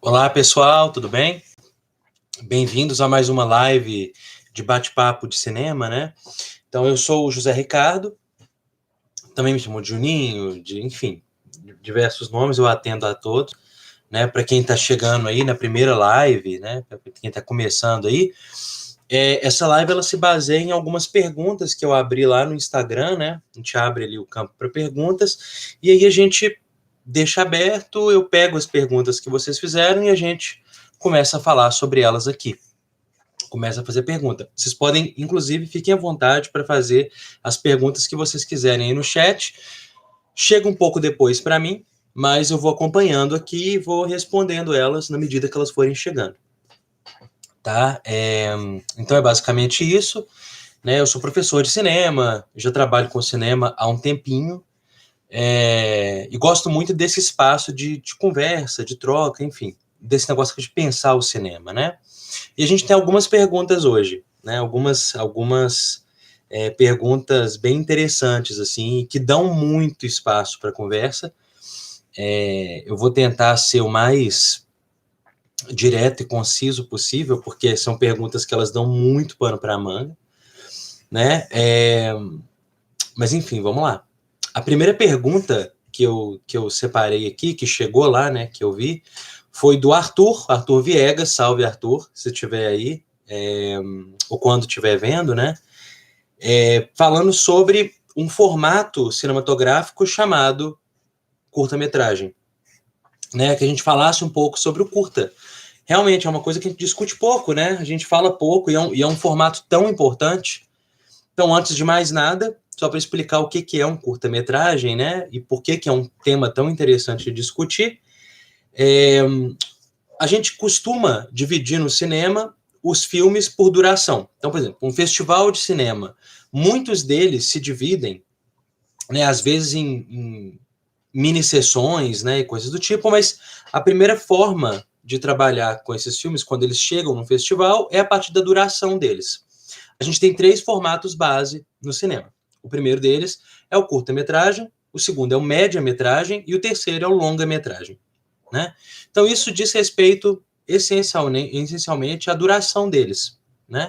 Olá, pessoal, tudo bem? Bem-vindos a mais uma live de bate-papo de cinema, né? Então, eu sou o José Ricardo, também me chamo de Juninho, enfim, diversos nomes, eu atendo a todos, né? Para quem está chegando aí na primeira live, né? Para quem está começando aí, essa live ela se baseia em algumas perguntas que eu abri lá no Instagram, né? A gente abre ali o campo para perguntas, e aí a gente deixa aberto, eu pego as perguntas que vocês fizeram e a gente começa a falar sobre elas aqui. Começa a fazer pergunta. Vocês podem, inclusive, fiquem à vontade para fazer as perguntas que vocês quiserem aí no chat. Chega um pouco depois para mim, mas eu vou acompanhando aqui e vou respondendo elas na medida que elas forem chegando. Tá? Então é basicamente isso. Né? Eu sou professor de cinema, já trabalho com cinema há um tempinho, e gosto muito desse espaço de conversa, de troca, enfim, desse negócio de pensar o cinema, né? E a gente tem algumas perguntas hoje, né? Algumas perguntas bem interessantes, assim, que dão muito espaço para conversa. Eu vou tentar ser o mais direto e conciso possível, porque são perguntas que elas dão muito pano para a manga, né? Mas, enfim, vamos lá. A primeira pergunta que eu separei aqui, que chegou lá, né, que eu vi, foi do Arthur Viegas. Salve, Arthur, se estiver aí, ou quando estiver vendo, né, falando sobre um formato cinematográfico chamado curta-metragem, né, que a gente falasse um pouco sobre o curta. Realmente é uma coisa que a gente discute pouco, né, a gente fala pouco, e é um formato tão importante. Então, antes de mais nada, só para explicar o que é um curta-metragem, né, e por que é um tema tão interessante de discutir, a gente costuma dividir no cinema os filmes por duração. Então, por exemplo, um festival de cinema, muitos deles se dividem, né, às vezes em mini-sessões, né, e coisas do tipo, mas a primeira forma de trabalhar com esses filmes, quando eles chegam no festival, é a partir da duração deles. A gente tem 3 formatos base no cinema. O primeiro deles é o curta-metragem, o segundo é o média-metragem e o terceiro é o longa-metragem, né? Então, isso diz respeito essencialmente à duração deles, né?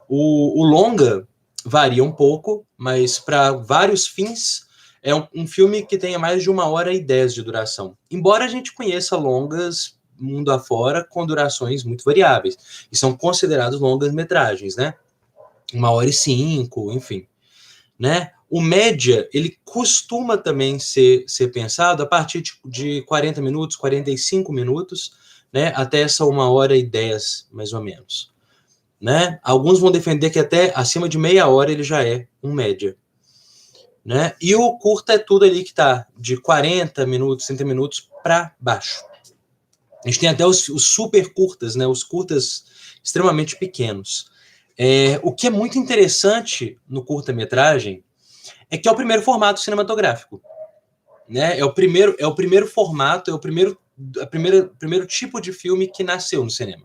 O longa varia um pouco, mas para vários fins é um filme que tenha mais de 1h10 de duração. Embora a gente conheça longas mundo afora com durações muito variáveis, e são considerados longas-metragens, né? 1h05, enfim, né? O média, ele costuma também ser pensado a partir de 40 minutos, 45 minutos, né? Até essa 1h10, mais ou menos, né? Alguns vão defender que até acima de meia hora ele já é um média, né? E o curta é tudo ali que tá de 40 minutos, 30 minutos para baixo. A gente tem até os super curtas, né? Os curtas extremamente pequenos. O que é muito interessante no curta-metragem é que é o primeiro formato cinematográfico, né? É o primeiro formato, primeiro tipo de filme que nasceu no cinema.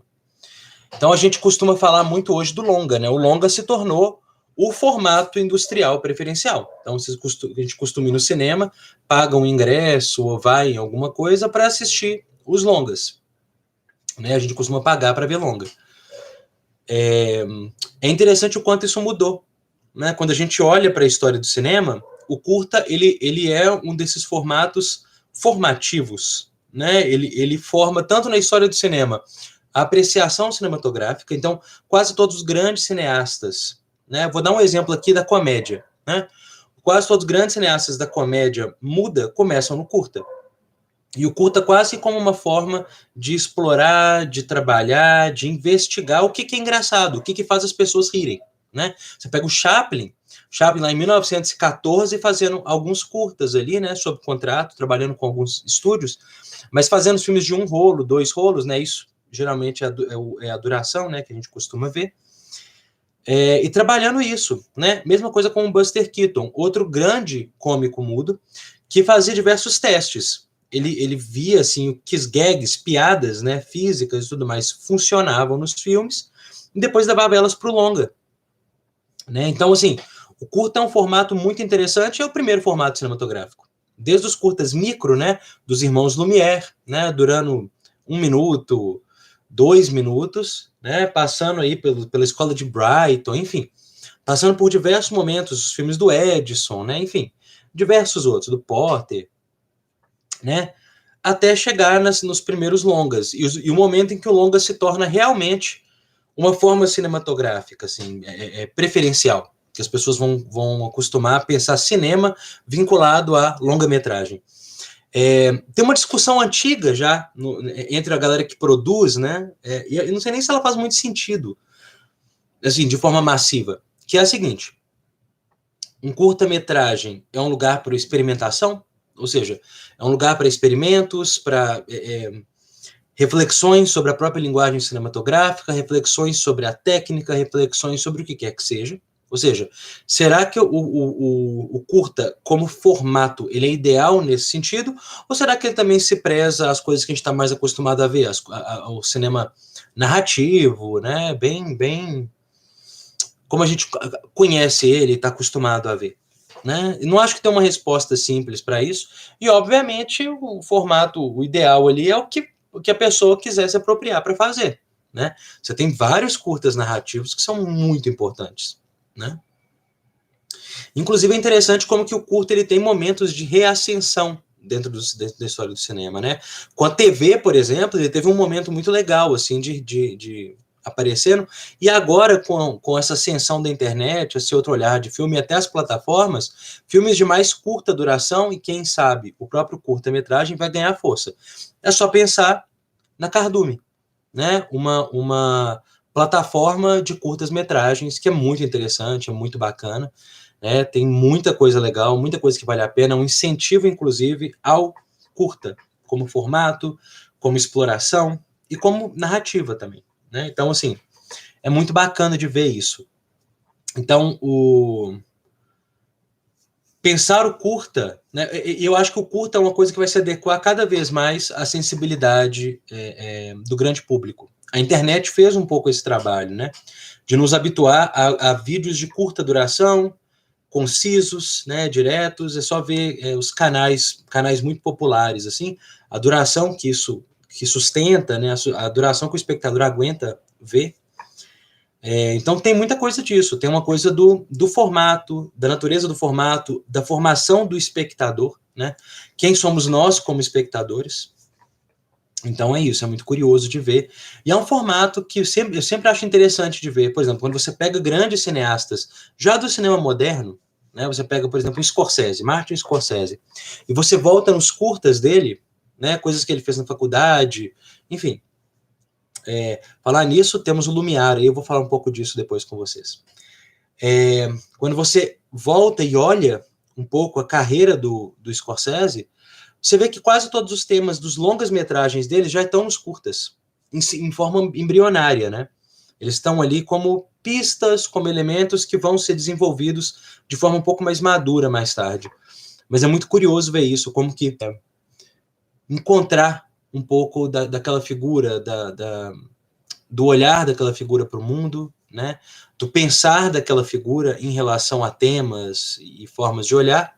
Então a gente costuma falar muito hoje do longa, né? O longa se tornou o formato industrial preferencial. Então a gente costuma ir no cinema, paga um ingresso ou vai em alguma coisa para assistir os longas, né? A gente costuma pagar para ver longa. É interessante o quanto isso mudou, né? Quando a gente olha para a história do cinema, o curta ele é um desses formatos formativos, né? Ele forma tanto na história do cinema a apreciação cinematográfica. Então, quase todos os grandes cineastas, né? Vou dar um exemplo aqui da comédia, né? Quase todos os grandes cineastas da comédia muda começam no curta. E o curta quase como uma forma de explorar, de trabalhar, de investigar o que é engraçado, o que faz as pessoas rirem, né? Você pega o Chaplin lá em 1914 fazendo alguns curtas ali, né, sob contrato, trabalhando com alguns estúdios, mas fazendo filmes de 1 rolo, 2 rolos, né? Isso geralmente é a duração, né, que a gente costuma ver. E trabalhando isso, né? Mesma coisa com o Buster Keaton, outro grande cômico mudo, que fazia diversos testes. Ele via assim que as gags, piadas, né, físicas e tudo mais funcionavam nos filmes e depois levava elas para o longa, né? Então, assim, o curta é um formato muito interessante, é o primeiro formato cinematográfico. Desde os curtas micro, né, dos irmãos Lumière, né, durando 1 minuto, 2 minutos, né? Passando aí pela escola de Brighton, enfim, passando por diversos momentos, os filmes do Edison, né? Enfim, diversos outros, do Porter, né? Até chegar nos primeiros longas, e o momento em que o longa se torna realmente uma forma cinematográfica, assim, preferencial, que as pessoas vão acostumar a pensar cinema vinculado a longa-metragem. Tem uma discussão antiga já entre a galera que produz, né? E eu não sei nem se ela faz muito sentido, assim, de forma massiva, que é a seguinte: um curta-metragem é um lugar para experimentação, ou seja, é um lugar para experimentos, para reflexões sobre a própria linguagem cinematográfica, reflexões sobre a técnica, reflexões sobre o que quer que seja. Ou seja, será que o curta, como formato, ele é ideal nesse sentido? Ou será que ele também se preza às coisas que a gente está mais acostumado a ver, ao cinema narrativo, né? Bem como a gente conhece ele, está acostumado a ver. Né? Não acho que tem uma resposta simples para isso. E, obviamente, o formato, o ideal ali é o que a pessoa quiser se apropriar para fazer. Né? Você tem vários curtas narrativos que são muito importantes. Né? Inclusive, é interessante como que o curta ele tem momentos de reascensão dentro da história do cinema. Né? Com a TV, por exemplo, ele teve um momento muito legal assim de aparecendo, e agora com essa ascensão da internet, esse outro olhar de filme, e até as plataformas, filmes de mais curta duração, e quem sabe o próprio curta-metragem vai ganhar força. É só pensar na Cardume, né? Uma plataforma de curtas-metragens que é muito interessante, é muito bacana, né? Tem muita coisa legal, muita coisa que vale a pena, um incentivo, inclusive, ao curta, como formato, como exploração e como narrativa também. Né? Então, assim, é muito bacana de ver isso. Então, pensar o curta, né? Eu acho que o curta é uma coisa que vai se adequar cada vez mais à sensibilidade do grande público. A internet fez um pouco esse trabalho, né? De nos habituar a vídeos de curta duração, concisos, né? Diretos. É só ver os canais muito populares, assim, a duração que sustenta, né? A duração que o espectador aguenta ver. Então tem muita coisa disso, tem uma coisa do formato, da natureza do formato, da formação do espectador, né? Quem somos nós como espectadores? Então é isso, é muito curioso de ver. E é um formato que eu sempre acho interessante de ver. Por exemplo, quando você pega grandes cineastas, já do cinema moderno, né? Você pega, por exemplo, o Scorsese, Martin Scorsese, e você volta nos curtas dele, né? Coisas que ele fez na faculdade, enfim. Falar nisso, temos o Lumière, e eu vou falar um pouco disso depois com vocês. Quando você volta e olha um pouco a carreira do Scorsese, você vê que quase todos os temas dos longas-metragens dele já estão nos curtas, em forma embrionária, né? Eles estão ali como pistas, como elementos que vão ser desenvolvidos de forma um pouco mais madura mais tarde. Mas é muito curioso ver isso, como que encontrar um pouco daquela figura, do olhar daquela figura para o mundo, né? Do pensar daquela figura em relação a temas e formas de olhar,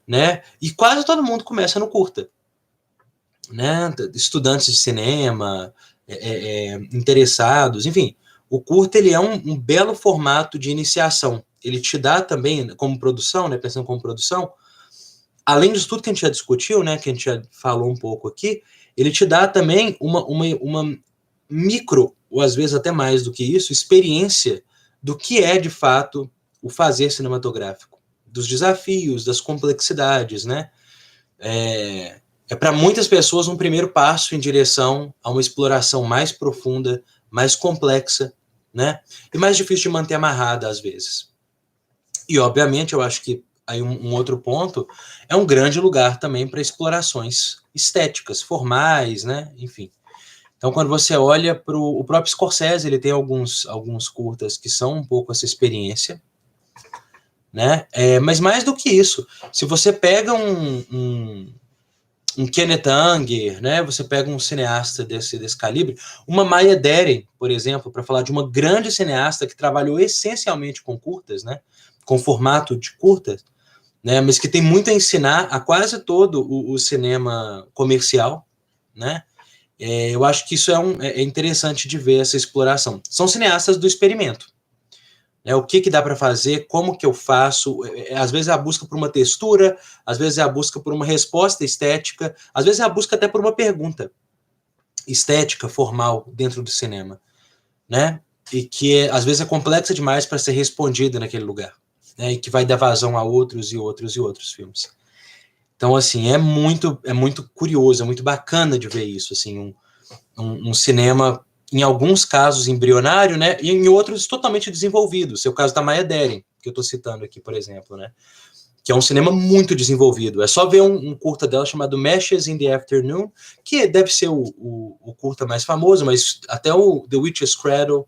né? E quase todo mundo começa no curta, né? Estudantes de cinema, interessados, enfim. O curta ele é um belo formato de iniciação. Ele te dá também, como produção, né? Pensando como produção, além disso tudo que a gente já discutiu, né? Que a gente já falou um pouco aqui, ele te dá também uma micro, ou às vezes até mais do que isso, experiência do que é, de fato, o fazer cinematográfico, dos desafios, das complexidades, né? Para muitas pessoas um primeiro passo em direção a uma exploração mais profunda, mais complexa, né? E mais difícil de manter amarrada às vezes. E, obviamente, eu acho que aí um outro ponto é um grande lugar também para explorações estéticas, formais, né? Enfim. Então, quando você olha para o próprio Scorsese, ele tem alguns curtas que são um pouco essa experiência, né? Mas mais do que isso, se você pega um Kenneth Anger, né? Você pega um cineasta desse calibre, uma Maya Deren, por exemplo, para falar de uma grande cineasta que trabalhou essencialmente com curtas, né? Com formato de curtas, né? Mas que tem muito a ensinar a quase todo o cinema comercial, né? Eu acho que isso é interessante de ver, essa exploração. São cineastas do experimento. O que dá para fazer, como que eu faço, às vezes é a busca por uma textura, às vezes é a busca por uma resposta estética, às vezes é a busca até por uma pergunta estética, formal, dentro do cinema, né? E que às vezes é complexa demais para ser respondida naquele lugar, né? E que vai dar vazão a outros e outros e outros filmes. Então, assim, é muito curioso, é muito bacana de ver isso, assim, um cinema, em alguns casos, embrionário, né, e em outros totalmente desenvolvido. Seu caso da Maya Deren, que eu estou citando aqui, por exemplo, né, que é um cinema muito desenvolvido. É só ver um curta dela chamado Meshes in the Afternoon, que deve ser o curta mais famoso, mas até o The Witch's Cradle,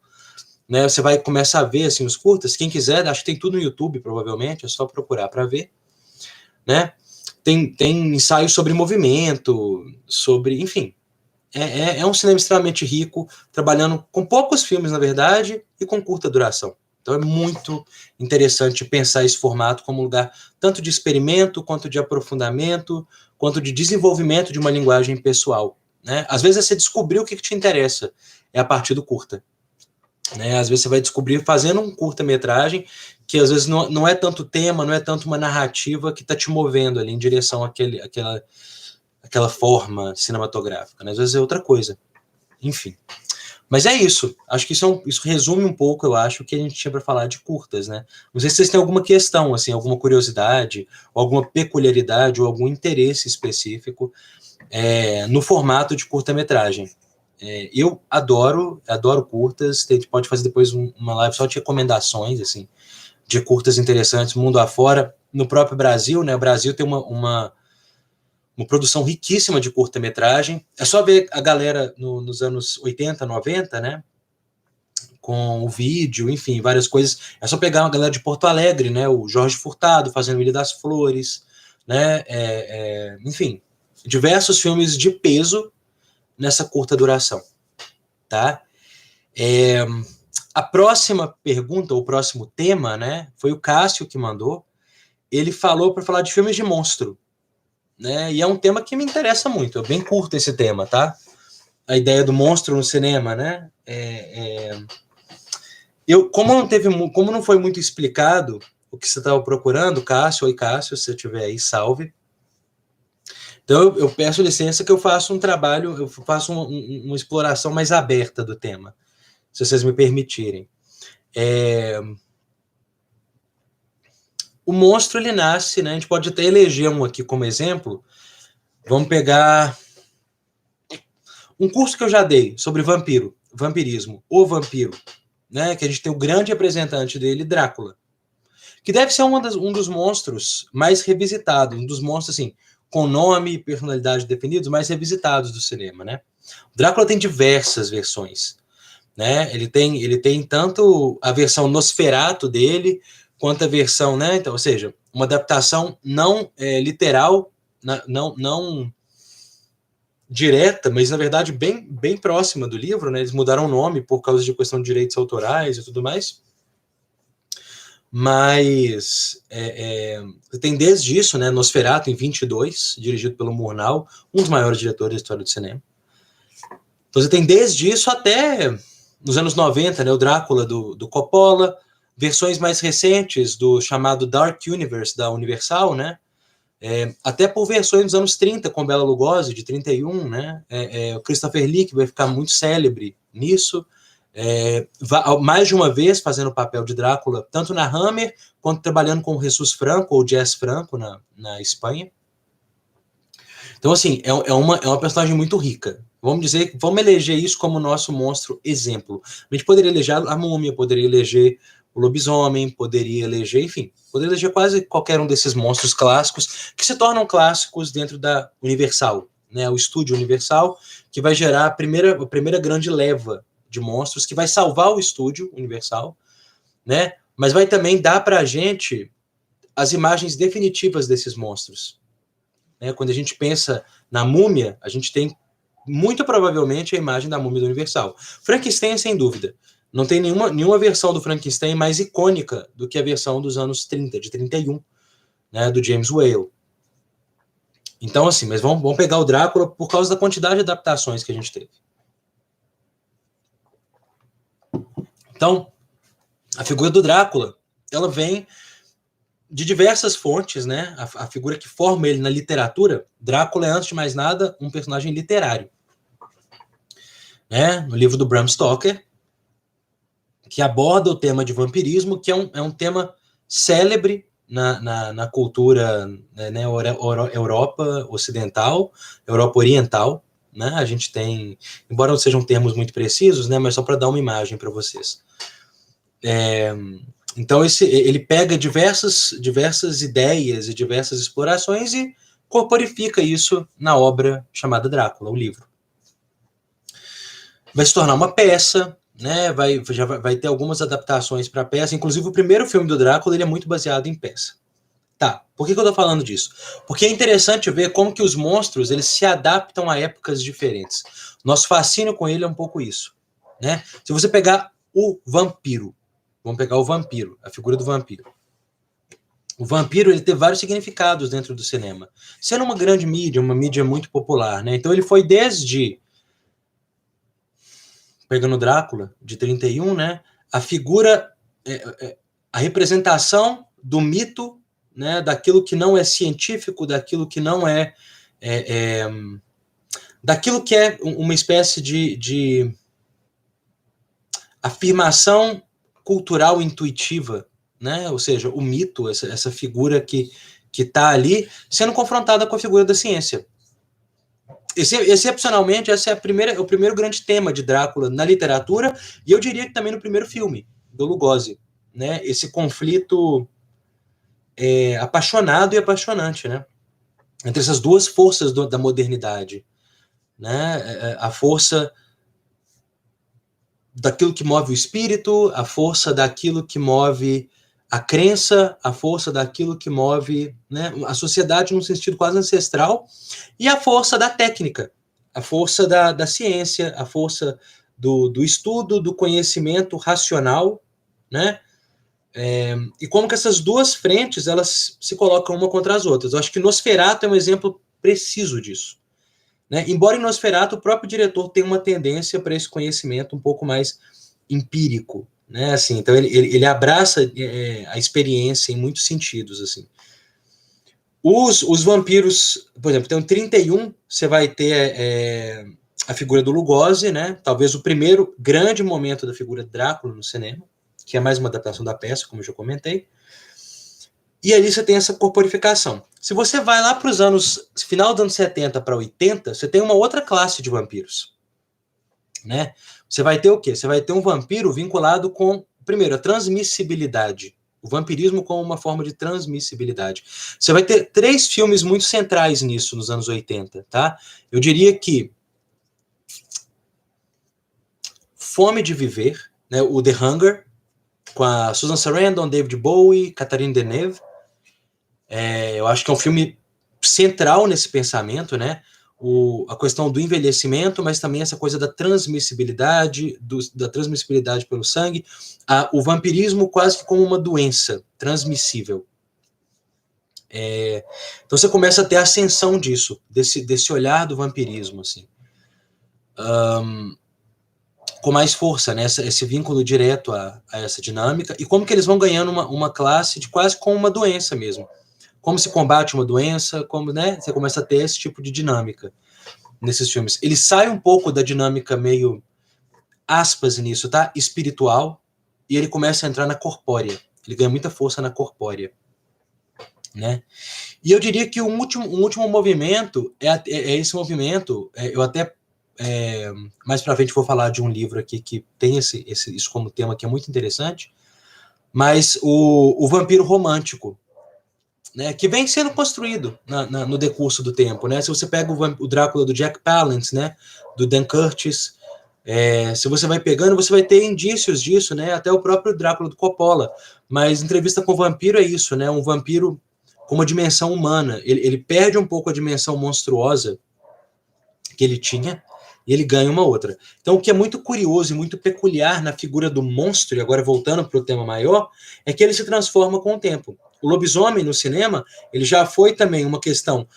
né, você vai começar a ver, assim, os curtas. Quem quiser, acho que tem tudo no YouTube, provavelmente, é só procurar para ver, né. Tem ensaios sobre movimento, sobre, enfim, é um cinema extremamente rico, trabalhando com poucos filmes, na verdade, e com curta duração. Então é muito interessante pensar esse formato como lugar tanto de experimento, quanto de aprofundamento, quanto de desenvolvimento de uma linguagem pessoal, né? Às vezes é você descobrir o que te interessa, é a partir do curta, né? Às vezes você vai descobrir fazendo um curta-metragem que às vezes não é tanto tema, não é tanto uma narrativa que está te movendo ali em direção àquela forma cinematográfica, né? Às vezes é outra coisa. Enfim. Mas é isso. Acho que isso resume um pouco, eu acho, o que a gente tinha para falar de curtas, né? Não sei se vocês têm alguma questão, assim, alguma curiosidade, ou alguma peculiaridade, ou algum interesse específico no formato de curta-metragem. Eu adoro curtas. A gente pode fazer depois uma live só de recomendações, assim, de curtas interessantes, mundo afora. No próprio Brasil, né? O Brasil tem uma produção riquíssima de curta-metragem. É só ver a galera nos anos 80, 90, né? Com o vídeo, enfim, várias coisas. É só pegar uma galera de Porto Alegre, né? O Jorge Furtado fazendo Ilha das Flores, né? Enfim, diversos filmes de peso nessa curta duração, tá? A próxima pergunta, o próximo tema, né? Foi o Cássio que mandou. Ele falou para falar de filmes de monstro, né? E é um tema que me interessa muito. Eu bem curto esse tema, tá? A ideia do monstro no cinema, né? Como não foi muito explicado o que você estava procurando, Cássio, oi Cássio, se você estiver aí, salve. Então eu peço licença que eu faço um trabalho, eu faço uma exploração mais aberta do tema, se vocês me permitirem. O monstro, ele nasce, né? A gente pode até eleger um aqui como exemplo. Vamos pegar um curso que eu já dei sobre vampirismo, o vampiro, né? Que a gente tem o grande representante dele, Drácula, que deve ser um dos monstros mais revisitados, um dos monstros, assim, com nome e personalidade definidos, mais revisitados do cinema, né? O Drácula tem diversas versões, né? Ele tem tanto a versão Nosferatu dele, quanto a versão, né? Então, ou seja, uma adaptação não literal, não direta, mas na verdade bem próxima do livro, né? Eles mudaram o nome por causa de questão de direitos autorais e tudo mais. Mas tem desde isso, né? Nosferatu, em 22, dirigido pelo Murnau, um dos maiores diretores da história do cinema. Então você tem desde isso até nos anos 90, né? O Drácula do Coppola, versões mais recentes do chamado Dark Universe da Universal, né? Até por versões dos anos 30, com Bela Lugosi, de 31, né? O Christopher Lee, que vai ficar muito célebre nisso. Mais de uma vez fazendo o papel de Drácula, tanto na Hammer, quanto trabalhando com o Jesus Franco, ou Jess Franco, na Espanha. Então, assim, é uma personagem muito rica. Vamos eleger isso como nosso monstro exemplo. A gente poderia eleger a múmia, poderia eleger o lobisomem, poderia eleger quase qualquer um desses monstros clássicos, que se tornam clássicos dentro da Universal, né? O estúdio Universal, que vai gerar a primeira grande leva de monstros, que vai salvar o estúdio Universal, né? Mas vai também dar para a gente as imagens definitivas desses monstros. Quando a gente pensa na múmia, a gente tem muito provavelmente a imagem da múmia do Universal. Frankenstein, sem dúvida. Não tem nenhuma versão do Frankenstein mais icônica do que a versão dos anos 30, de 31, né, do James Whale. Então, assim, mas vamos pegar o Drácula por causa da quantidade de adaptações que a gente teve. Então, a figura do Drácula, ela vem de diversas fontes, né? A figura que forma ele na literatura, Drácula é, antes de mais nada, um personagem literário. Né? No livro do Bram Stoker, que aborda o tema de vampirismo, que é um tema célebre na cultura, né, Europa ocidental, Europa oriental. Né? A gente tem, embora não sejam termos muito precisos, né, mas só para dar uma imagem para vocês. Então, ele pega diversas ideias e diversas explorações e corporifica isso na obra chamada Drácula, o livro. Vai se tornar uma peça, né? Vai ter algumas adaptações para a peça. Inclusive, o primeiro filme do Drácula ele é muito baseado em peça. Tá, por que eu tô falando disso? Porque é interessante ver como que os monstros eles se adaptam a épocas diferentes. Nosso fascínio com ele é um pouco isso. Né? Se você pegar o vampiro, vamos pegar o vampiro, a figura do vampiro. O vampiro ele teve vários significados dentro do cinema. Sendo uma grande mídia, uma mídia muito popular. Né? Então ele foi desde... Pegando Drácula, de 31, né? A figura, a representação do mito, né? Daquilo que não é científico, daquilo que não daquilo que é uma espécie de afirmação cultural intuitiva, né? Ou seja, o mito, essa figura que está ali, sendo confrontada com a figura da ciência. Excepcionalmente, esse é o primeiro grande tema de Drácula na literatura, e eu diria que também no primeiro filme, do Lugosi. Né? Esse conflito apaixonado e apaixonante, né? Entre essas duas forças da modernidade. Né? A força daquilo que move o espírito, a força daquilo que move a crença, a força daquilo que move, né, a sociedade num sentido quase ancestral, e a força da técnica, a força da ciência, a força do estudo, do conhecimento racional, né? E como que essas duas frentes elas se colocam uma contra as outras. Eu acho que Nosferatu é um exemplo preciso disso. Né? Embora em Nosferatu o próprio diretor tenha uma tendência para esse conhecimento um pouco mais empírico, né? Assim, então ele abraça a experiência em muitos sentidos. Assim. Os vampiros, por exemplo, tem um 31, você vai ter a figura do Lugosi, né? Talvez o primeiro grande momento da figura de Drácula no cinema, que é mais uma adaptação da peça, como eu já comentei. E ali você tem essa corporificação. Se você vai lá para os anos, final dos anos 70 para 80, você tem uma outra classe de vampiros. Né? Você vai ter o quê? Você vai ter um vampiro vinculado com, primeiro, a transmissibilidade. O vampirismo como uma forma de transmissibilidade. Você vai ter 3 filmes muito centrais nisso nos anos 80, tá? Eu diria que Fome de Viver, né, o The Hunger, com a Susan Sarandon, David Bowie, Catherine Deneuve. Eu acho que é um filme central nesse pensamento, né? A questão do envelhecimento, mas também essa coisa da transmissibilidade, da transmissibilidade pelo sangue, o vampirismo quase que como uma doença transmissível. Então você começa a ter a ascensão disso, desse olhar do vampirismo, assim. Com mais força, né? Esse vínculo direto a essa dinâmica, e como que eles vão ganhando uma classe de quase como uma doença mesmo. Como se combate uma doença, como, né, você começa a ter esse tipo de dinâmica nesses filmes. Ele sai um pouco da dinâmica meio, aspas nisso, tá? Espiritual, e ele começa a entrar na corpórea. Ele ganha muita força na corpórea. Né? E eu diria que um último movimento é esse movimento, eu até mais pra frente vou falar de um livro aqui que tem isso como tema que é muito interessante, mas o vampiro romântico, né, que vem sendo construído no decurso do tempo, né? Se você pega o Drácula do Jack Palance, né, do Dan Curtis, se você vai pegando, você vai ter indícios disso, né? Até o próprio Drácula do Coppola. Mas Entrevista com o Vampiro é isso, né? Um vampiro com uma dimensão humana. Ele perde um pouco a dimensão monstruosa que ele tinha e ele ganha uma outra. Então, o que é muito curioso e muito peculiar na figura do monstro, e agora voltando para o tema maior, é que ele se transforma com o tempo. O lobisomem no cinema, ele já foi também uma questão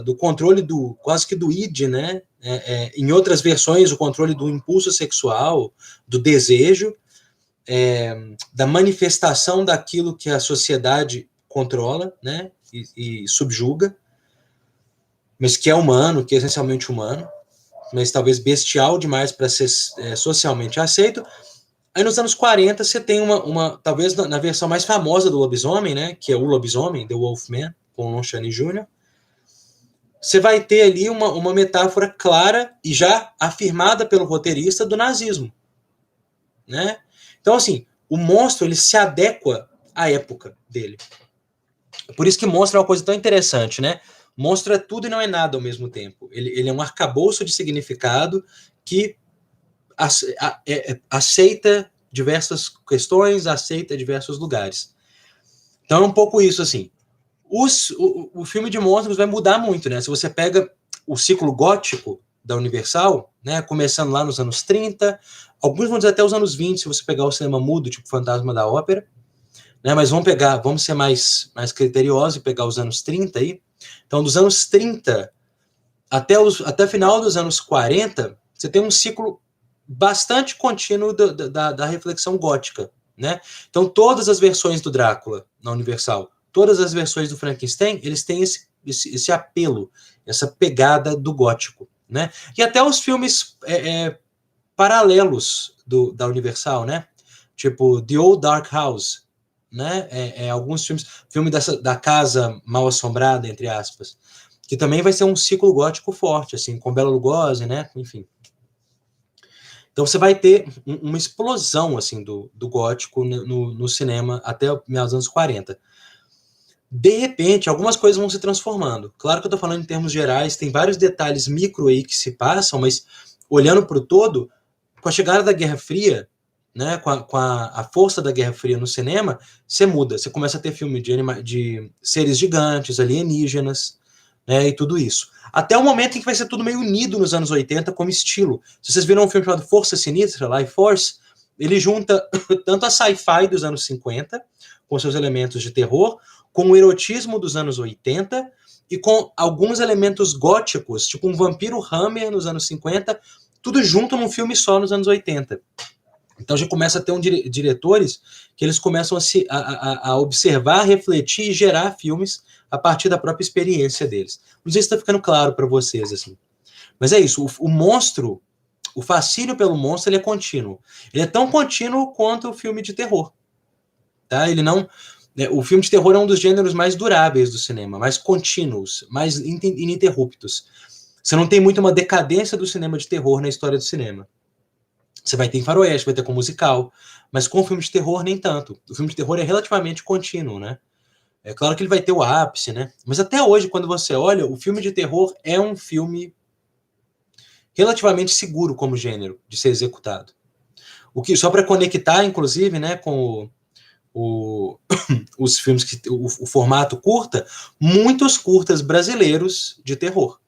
do controle quase que do id, né? Em outras versões, o controle do impulso sexual, do desejo, da manifestação daquilo que a sociedade controla, né? E subjuga, mas que é humano, que é essencialmente humano, mas talvez bestial demais para ser socialmente aceito. Aí nos anos 40 você tem talvez na versão mais famosa do lobisomem, né, que é o lobisomem, The Wolfman, com Lon Chaney Jr., você vai ter ali uma metáfora clara e já afirmada pelo roteirista do nazismo, né? Então, assim, o monstro, ele se adequa à época dele. Por isso que monstro é uma coisa tão interessante, né? Monstro é tudo e não é nada ao mesmo tempo. Ele é um arcabouço de significado que aceita diversas questões, aceita diversos lugares. Então é um pouco isso, assim. O filme de monstros vai mudar muito, né? Se você pega o ciclo gótico da Universal, né, começando lá nos anos 30, alguns vão dizer até os anos 20, se você pegar o cinema mudo, tipo Fantasma da Ópera, né, mas vamos ser mais criteriosos e pegar os anos 30 aí. Então, dos anos 30 até final dos anos 40, você tem um ciclo bastante contínuo da reflexão gótica, né? Então, todas as versões do Drácula na Universal, todas as versões do Frankenstein, eles têm esse apelo, essa pegada do gótico, né? E até os filmes paralelos da Universal, né? Tipo The Old Dark House, né? Alguns filme da casa mal assombrada, entre aspas, que também vai ser um ciclo gótico forte, assim, com Bela Lugosi, né? Enfim. Então você vai ter uma explosão assim do gótico no cinema até meados dos anos 40. De repente, algumas coisas vão se transformando. Claro que eu estou falando em termos gerais, tem vários detalhes micro aí que se passam, mas olhando para o todo, com a chegada da Guerra Fria, né, com a força da Guerra Fria no cinema, você muda. Você começa a ter filme de seres gigantes, alienígenas, né, e tudo isso. Até o momento em que vai ser tudo meio unido nos anos 80 como estilo. Se vocês viram um filme chamado Força Sinistra, Life Force, ele junta tanto a sci-fi dos anos 50, com seus elementos de terror, com o erotismo dos anos 80 e com alguns elementos góticos, tipo um vampiro Hammer nos anos 50, tudo junto num filme só nos anos 80. Então já começa a ter diretores que eles começam a observar, refletir e gerar filmes a partir da própria experiência deles. Não sei se está ficando claro para vocês, assim. Mas é isso, o monstro, o fascínio pelo monstro, ele é contínuo. Ele é tão contínuo quanto o filme de terror. Tá? O filme de terror é um dos gêneros mais duráveis do cinema, mais contínuos, mais ininterruptos. Você não tem muito uma decadência do cinema de terror na história do cinema. Você vai ter em faroeste, vai ter com musical, mas com o filme de terror nem tanto. O filme de terror é relativamente contínuo, né? É claro que ele vai ter o ápice, né? Mas até hoje, quando você olha, o filme de terror é um filme relativamente seguro como gênero de ser executado. Só para conectar, inclusive, né, com os filmes que o formato curta, muitos curtas brasileiros de terror,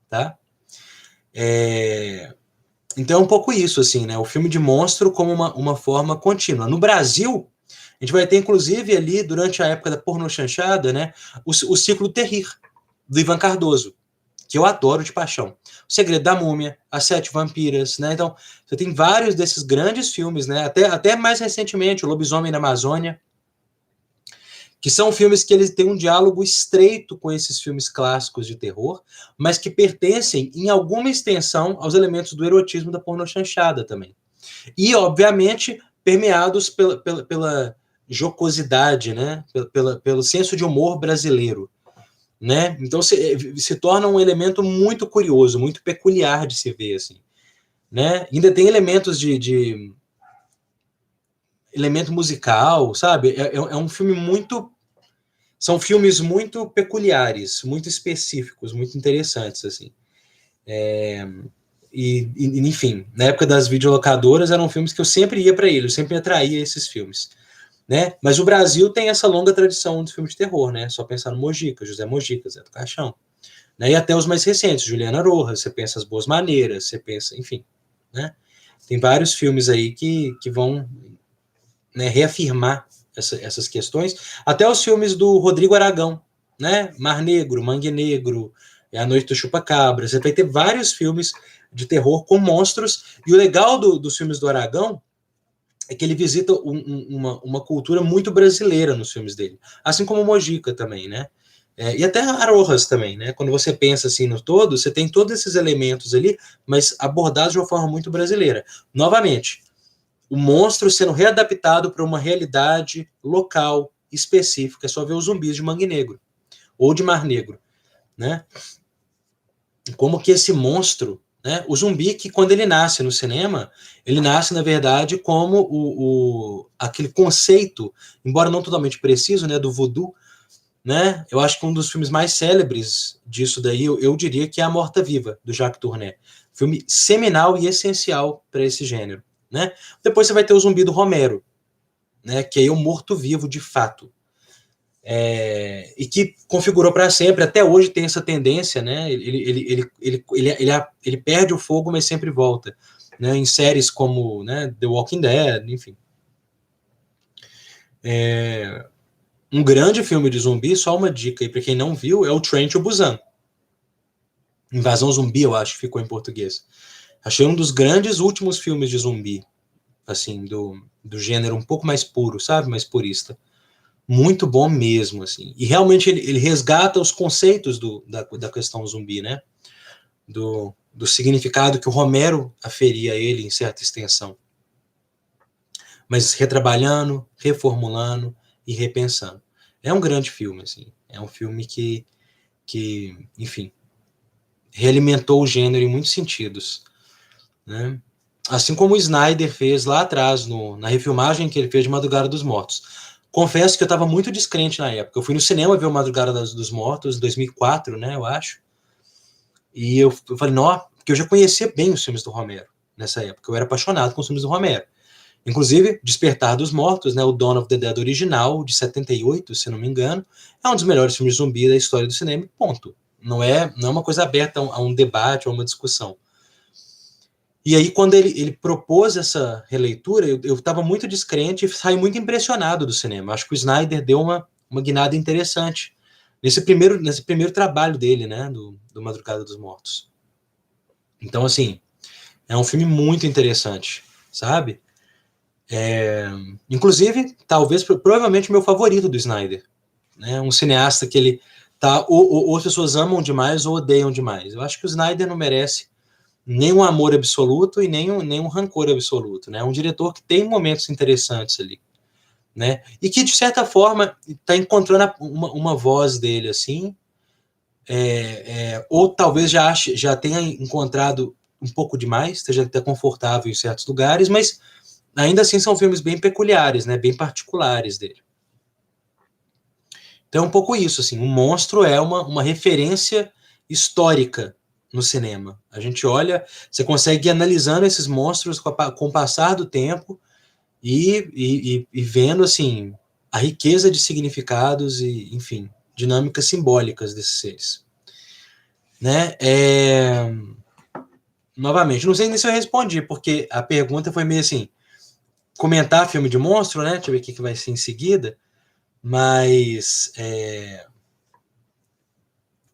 tá? Então é um pouco isso, assim, né? O filme de monstro como uma forma contínua. No Brasil, a gente vai ter, inclusive, ali, durante a época da pornochanchada, né, o ciclo Terrir, do Ivan Cardoso, que eu adoro de paixão. O Segredo da Múmia, As Sete Vampiras, né? Então, você tem vários desses grandes filmes, né? Até mais recentemente, O Lobisomem na Amazônia, que são filmes que eles têm um diálogo estreito com esses filmes clássicos de terror, mas que pertencem, em alguma extensão, aos elementos do erotismo da pornochanchada também. E, obviamente, permeados pela jocosidade, né? Pelo senso de humor brasileiro, né? Então se torna um elemento muito curioso, muito peculiar de se ver, assim, né? Ainda tem elementos de elemento musical, sabe? É um filme muito... São filmes muito peculiares, muito específicos, muito interessantes, assim. Enfim, na época das videolocadoras eram filmes que eu sempre ia para ele, eu sempre me atraía a esses filmes, né? Mas o Brasil tem essa longa tradição de filme de terror, né? Só pensar no Mojica, José Mojica, Zé do Caixão, né? E até os mais recentes, Juliana Rojas, você pensa As Boas Maneiras, você pensa, enfim, né? Tem vários filmes aí que vão, né, reafirmar essas questões. Até os filmes do Rodrigo Aragão, né? Mar Negro, Mangue Negro, A Noite do Chupacabra. Você vai ter vários filmes de terror com monstros. E o legal dos filmes do Aragão é que ele visita uma cultura muito brasileira nos filmes dele. Assim como o Mojica também, né? E até Arojas também, né? Quando você pensa assim no todo, você tem todos esses elementos ali, mas abordados de uma forma muito brasileira. Novamente, o monstro sendo readaptado para uma realidade local, específica. É só ver os zumbis de Mangue Negro ou de Mar Negro, né? Como que esse monstro, né? O zumbi que quando ele nasce no cinema, ele nasce na verdade como aquele conceito, embora não totalmente preciso, né? Do voodoo, né? Eu acho que um dos filmes mais célebres disso daí, eu diria que é A Morta Viva do Jacques Tourneur, filme seminal e essencial para esse gênero, né? Depois você vai ter o Zumbi do Romero, né? Que é o morto-vivo de fato. E que configurou para sempre, até hoje tem essa tendência, né? Ele perde o fogo, mas sempre volta, né? Em séries como, né, The Walking Dead, enfim. Um grande filme de zumbi, só uma dica aí para quem não viu, é o Train to Busan. Invasão Zumbi, eu acho que ficou em português. Achei um dos grandes últimos filmes de zumbi, assim, do gênero um pouco mais puro, sabe? Mais purista. Muito bom mesmo, assim. E realmente ele resgata os conceitos da questão zumbi, né? Do significado que o Romero aferia a ele em certa extensão. Mas retrabalhando, reformulando e repensando. É um grande filme, assim. É um filme que enfim, realimentou o gênero em muitos sentidos, né? Assim como o Snyder fez lá atrás, na refilmagem que ele fez de Madrugada dos Mortos. Confesso que eu estava muito descrente na época. Eu fui no cinema ver o Madrugada dos Mortos, em 2004, né, eu acho. E eu falei, não, porque eu já conhecia bem os filmes do Romero nessa época. Eu era apaixonado com os filmes do Romero. Inclusive, Despertar dos Mortos, né, o Dawn of the Dead original, de 78, se não me engano, é um dos melhores filmes de zumbi da história do cinema, ponto. Não é uma coisa aberta a um debate, a uma discussão. E aí, quando ele propôs essa releitura, eu estava muito descrente e saí muito impressionado do cinema. Acho que o Snyder deu uma guinada interessante nesse primeiro trabalho dele, né, do Madrugada dos Mortos. Então, assim, é um filme muito interessante, sabe? Inclusive, talvez, provavelmente, o meu favorito do Snyder. Né? Um cineasta que ele tá ou as pessoas amam demais ou odeiam demais. Eu acho que o Snyder não merece nem um amor absoluto e nem um rancor absoluto, né? É um diretor que tem momentos interessantes ali, né? E que, de certa forma, está encontrando uma voz dele, assim, ou talvez já tenha encontrado um pouco demais, esteja até confortável em certos lugares, mas ainda assim são filmes bem peculiares, né? Bem particulares dele. Então é um pouco isso, assim, o Monstro é uma referência histórica no cinema. A gente olha, você consegue ir analisando esses monstros com o passar do tempo e vendo, assim, a riqueza de significados e, enfim, dinâmicas simbólicas desses seres. Né? Novamente, não sei nem se eu respondi, porque a pergunta foi meio assim, comentar filme de monstro, né? Deixa eu ver o que vai ser em seguida. Mas,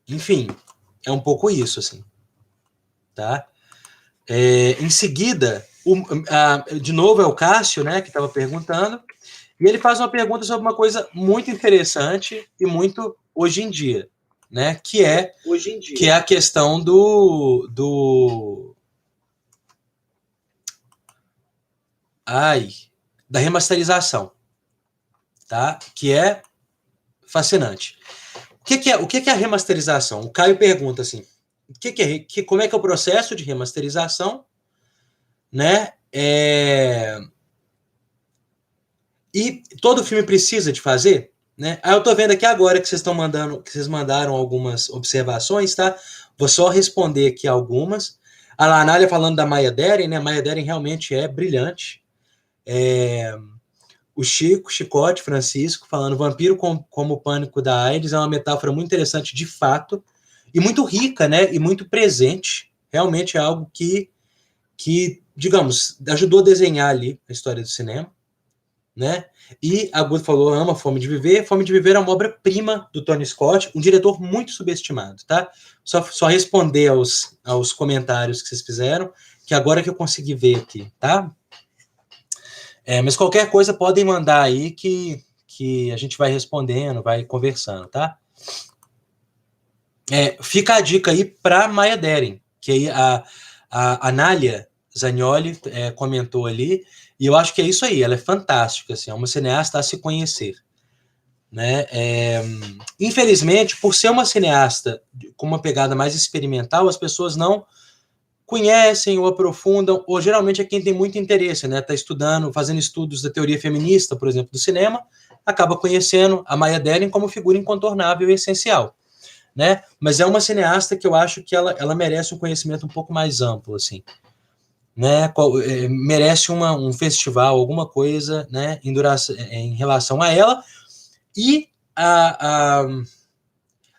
enfim, é um pouco isso, assim. Tá? Em seguida, de novo é o Cássio, né, que estava perguntando, e ele faz uma pergunta sobre uma coisa muito interessante e muito hoje em dia, né, que é a questão da remasterização, tá? Que é fascinante. O que é a remasterização? O Caio pergunta assim, como é que é o processo de remasterização, né? E todo filme precisa de fazer, né? Aí eu tô vendo aqui agora que vocês mandaram algumas observações, tá? Vou só responder aqui algumas. A Lanália falando da Maya Deren, né? Maya Deren realmente é brilhante. O Chicote Francisco, falando vampiro como o pânico da AIDS é uma metáfora muito interessante de fato e muito rica, né? E muito presente. Realmente é algo que digamos, ajudou a desenhar ali a história do cinema. né? E a Guto falou, ama Fome de Viver. Fome de Viver é uma obra-prima do Tony Scott, um diretor muito subestimado, tá? Só responder aos comentários que vocês fizeram, que agora que eu consegui ver aqui, tá? Mas qualquer coisa podem mandar aí que a gente vai respondendo, vai conversando, tá? Fica a dica aí para Maya Deren, que aí a Nália Zanioli comentou ali, e eu acho que é isso aí, ela é fantástica, assim, é uma cineasta a se conhecer. Né? Infelizmente, por ser uma cineasta com uma pegada mais experimental, as pessoas não conhecem ou aprofundam, ou geralmente é quem tem muito interesse, né? Está estudando, fazendo estudos da teoria feminista, por exemplo, do cinema, acaba conhecendo a Maya Deren como figura incontornável e essencial. Né? Mas é uma cineasta que eu acho que ela merece um conhecimento um pouco mais amplo, assim. Né? Merece um festival, alguma coisa, né? Em relação a ela e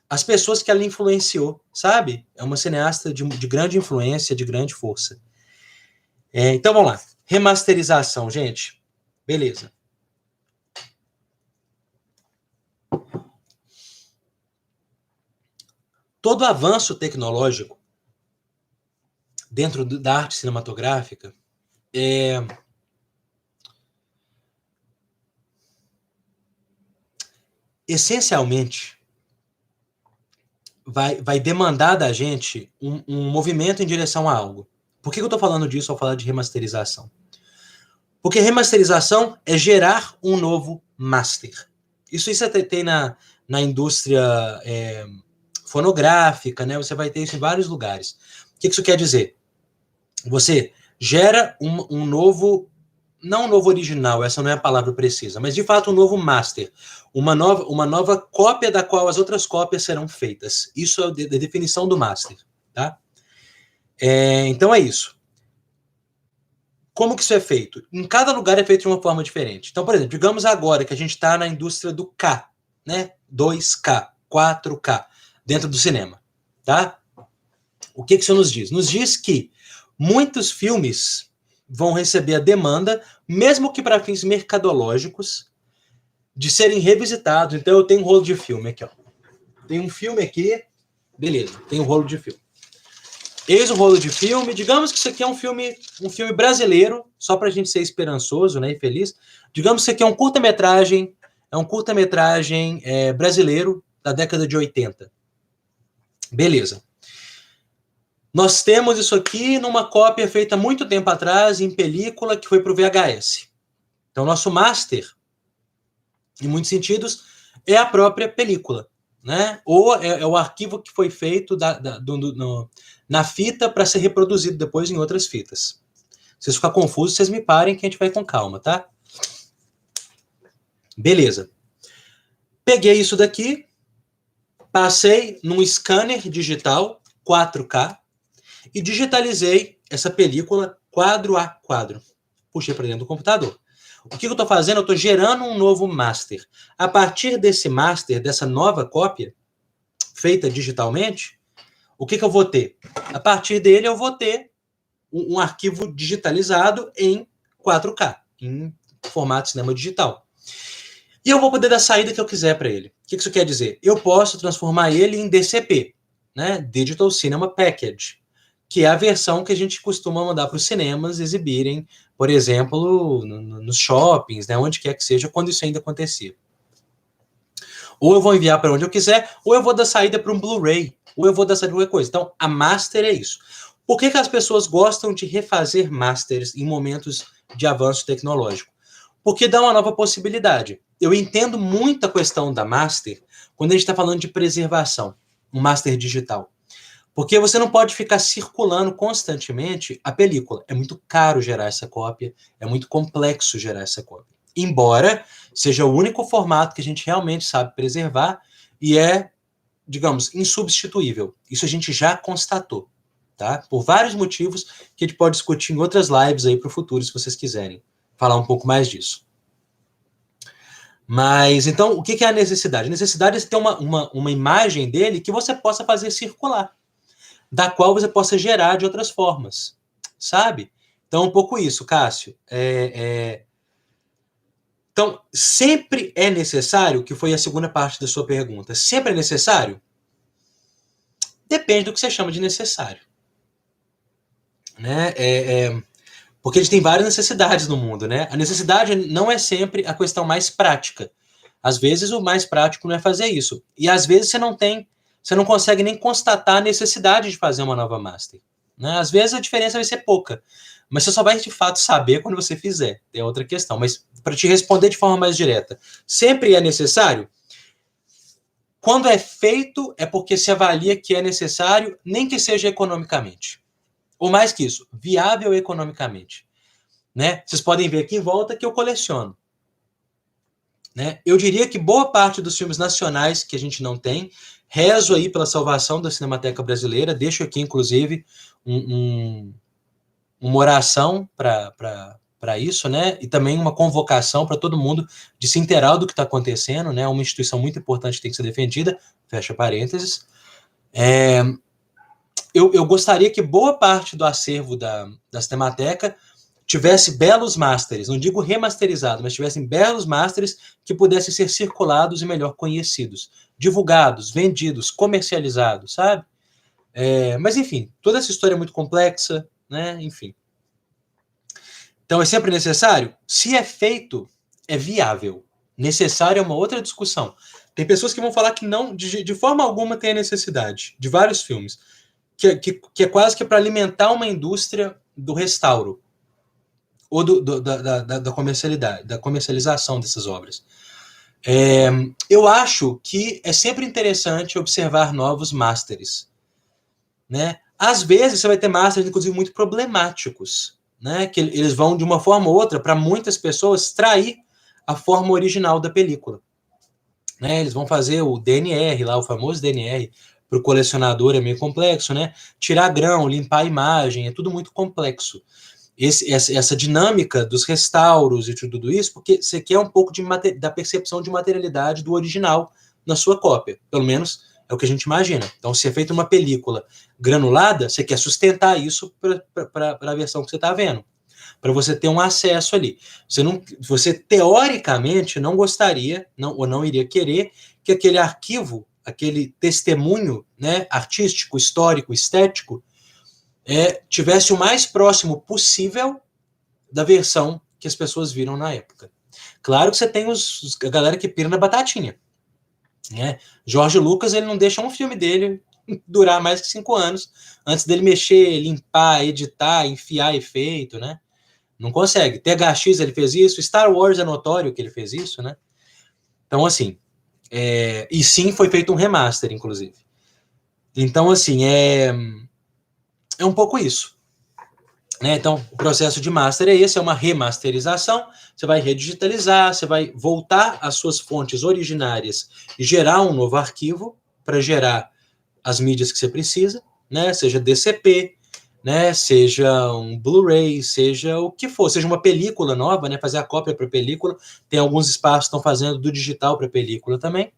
as pessoas que ela influenciou, sabe? É uma cineasta de grande influência, de grande força. Então vamos lá. Remasterização, gente. Beleza. Todo avanço tecnológico dentro da arte cinematográfica essencialmente vai demandar da gente um movimento em direção a algo. Por que eu estou falando disso ao falar de remasterização? Porque remasterização é gerar um novo master. Isso você tem na indústria fonográfica, né? Você vai ter isso em vários lugares. O que isso quer dizer? Você gera um novo, não um novo original, essa não é a palavra precisa, mas de fato um novo master, uma nova cópia da qual as outras cópias serão feitas. Isso é a definição do master, tá? Então é isso. Como que isso é feito? Em cada lugar é feito de uma forma diferente. Então, por exemplo, digamos agora que a gente está na indústria do K, né? 2K, 4K, dentro do cinema, tá? O que isso nos diz? Nos diz que muitos filmes vão receber a demanda, mesmo que para fins mercadológicos, de serem revisitados. Então, eu tenho um rolo de filme aqui, ó. Tem um filme aqui, beleza, tem um rolo de filme. Eis o rolo de filme. Digamos que isso aqui é um filme brasileiro, só para a gente ser esperançoso, né, e feliz. Digamos que isso aqui é um curta-metragem, brasileiro da década de 80. Beleza. Nós temos isso aqui numa cópia feita muito tempo atrás, em película, que foi para o VHS. Então, nosso master, em muitos sentidos, é a própria película, né? Ou é o arquivo que foi feito na fita para ser reproduzido depois em outras fitas. Se vocês ficarem confusos, vocês me parem que a gente vai com calma, tá? Beleza. Peguei isso daqui, passei num scanner digital 4K e digitalizei essa película quadro a quadro. Puxei para dentro do computador. O que eu estou fazendo? Eu estou gerando um novo master. A partir desse master, dessa nova cópia, feita digitalmente, o que eu vou ter? A partir dele, eu vou ter um arquivo digitalizado em 4K, em formato cinema digital. E eu vou poder dar a saída que eu quiser para ele. O que isso quer dizer? Eu posso transformar ele em DCP, né? Digital Cinema Package, que é a versão que a gente costuma mandar para os cinemas exibirem, por exemplo, nos shoppings, né? Onde quer que seja, quando isso ainda acontecia. Ou eu vou enviar para onde eu quiser, ou eu vou dar saída para um Blu-ray, ou eu vou dar saída para qualquer coisa. Então, a master é isso. Por que as pessoas gostam de refazer masters em momentos de avanço tecnológico? Porque dá uma nova possibilidade. Eu entendo muito a questão da master quando a gente está falando de preservação, um master digital. Porque você não pode ficar circulando constantemente a película. É muito caro gerar essa cópia, é muito complexo gerar essa cópia. Embora seja o único formato que a gente realmente sabe preservar e é, digamos, insubstituível. Isso a gente já constatou, tá? Por vários motivos que a gente pode discutir em outras lives aí para o futuro, se vocês quiserem falar um pouco mais disso. Mas, então, o que é a necessidade? A necessidade é ter uma imagem dele que você possa fazer circular, da qual você possa gerar de outras formas, sabe? Então, um pouco isso, Cássio. Então, sempre é necessário, que foi a segunda parte da sua pergunta, sempre é necessário? Depende do que você chama de necessário. Né? Porque a gente tem várias necessidades no mundo, né? A necessidade não é sempre a questão mais prática. Às vezes o mais prático não é fazer isso. E às vezes você não consegue nem constatar a necessidade de fazer uma nova master. Né? Às vezes a diferença vai ser pouca. Mas você só vai de fato saber quando você fizer. É outra questão. Mas para te responder de forma mais direta, sempre é necessário? Quando é feito, é porque se avalia que é necessário, nem que seja economicamente. Ou mais que isso, viável economicamente. Né? Vocês podem ver aqui em volta que eu coleciono. Né? Eu diria que boa parte dos filmes nacionais que a gente não tem, rezo aí pela salvação da Cinemateca Brasileira, deixo aqui, inclusive, uma oração para isso, né? E também uma convocação para todo mundo de se inteirar do que está acontecendo, né? Uma instituição muito importante que tem que ser defendida, fecha parênteses. Eu gostaria que boa parte do acervo da Cinemateca tivesse belos masters, não digo remasterizado, mas tivessem belos masters que pudessem ser circulados e melhor conhecidos, divulgados, vendidos, comercializados, sabe? Mas enfim, toda essa história é muito complexa, né? Enfim. Então é sempre necessário? Se é feito, é viável. Necessário é uma outra discussão. Tem pessoas que vão falar que não, de forma alguma tem a necessidade, de vários filmes, que é quase que para alimentar uma indústria do restauro ou da comercialidade, da comercialização dessas obras. Eu acho que é sempre interessante observar novos masters. Né? Às vezes você vai ter masters, inclusive, muito problemáticos, né? Que eles vão, de uma forma ou outra, para muitas pessoas, trair a forma original da película. Né? Eles vão fazer o DNR, lá, o famoso DNR, para o colecionador é meio complexo, né? Tirar grão, limpar a imagem, é tudo muito complexo. Essa dinâmica dos restauros e tudo isso, porque você quer um pouco da percepção de materialidade do original na sua cópia. Pelo menos é o que a gente imagina. Então, se é feita uma película granulada, você quer sustentar isso para a versão que você está vendo, para você ter um acesso ali. Você teoricamente não gostaria, ou não iria querer que aquele arquivo, aquele testemunho, né, artístico, histórico, estético, tivesse o mais próximo possível da versão que as pessoas viram na época. Claro que você tem a galera que pira na batatinha. Né? Jorge Lucas, ele não deixa um filme dele durar mais que 5 anos antes dele mexer, limpar, editar, enfiar efeito, né? Não consegue. THX ele fez isso, Star Wars é notório que ele fez isso, né? Então, assim, e sim, foi feito um remaster, inclusive. Então, assim, é um pouco isso. Né? Então, o processo de master é esse, é uma remasterização, você vai redigitalizar, você vai voltar às suas fontes originárias e gerar um novo arquivo para gerar as mídias que você precisa, né? Seja DCP, né? Seja um Blu-ray, seja o que for, seja uma película nova, né? Fazer a cópia para película, tem alguns espaços que estão fazendo do digital para película também.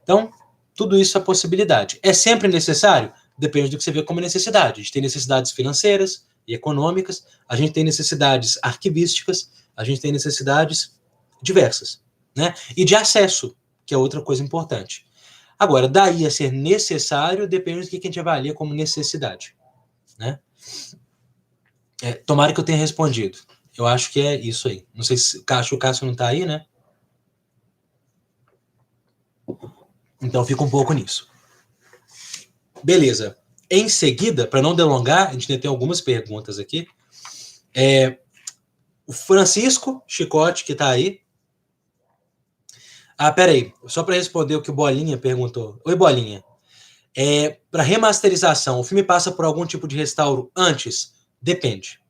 Então, tudo isso é possibilidade. É sempre necessário? Depende do que você vê como necessidade. A gente tem necessidades financeiras e econômicas, a gente tem necessidades arquivísticas, a gente tem necessidades diversas, né? E de acesso, que é outra coisa importante. Agora, daí a ser necessário, depende do que a gente avalia como necessidade, né? Tomara que eu tenha respondido. Eu acho que é isso aí. Não sei se o Cássio não está aí, né? Então fica um pouco nisso. Beleza. Em seguida, para não delongar, a gente ainda tem algumas perguntas aqui. O Francisco Chicote, que está aí. Peraí. Só para responder o que o Bolinha perguntou. Oi, Bolinha. Para remasterização, o filme passa por algum tipo de restauro antes? Depende.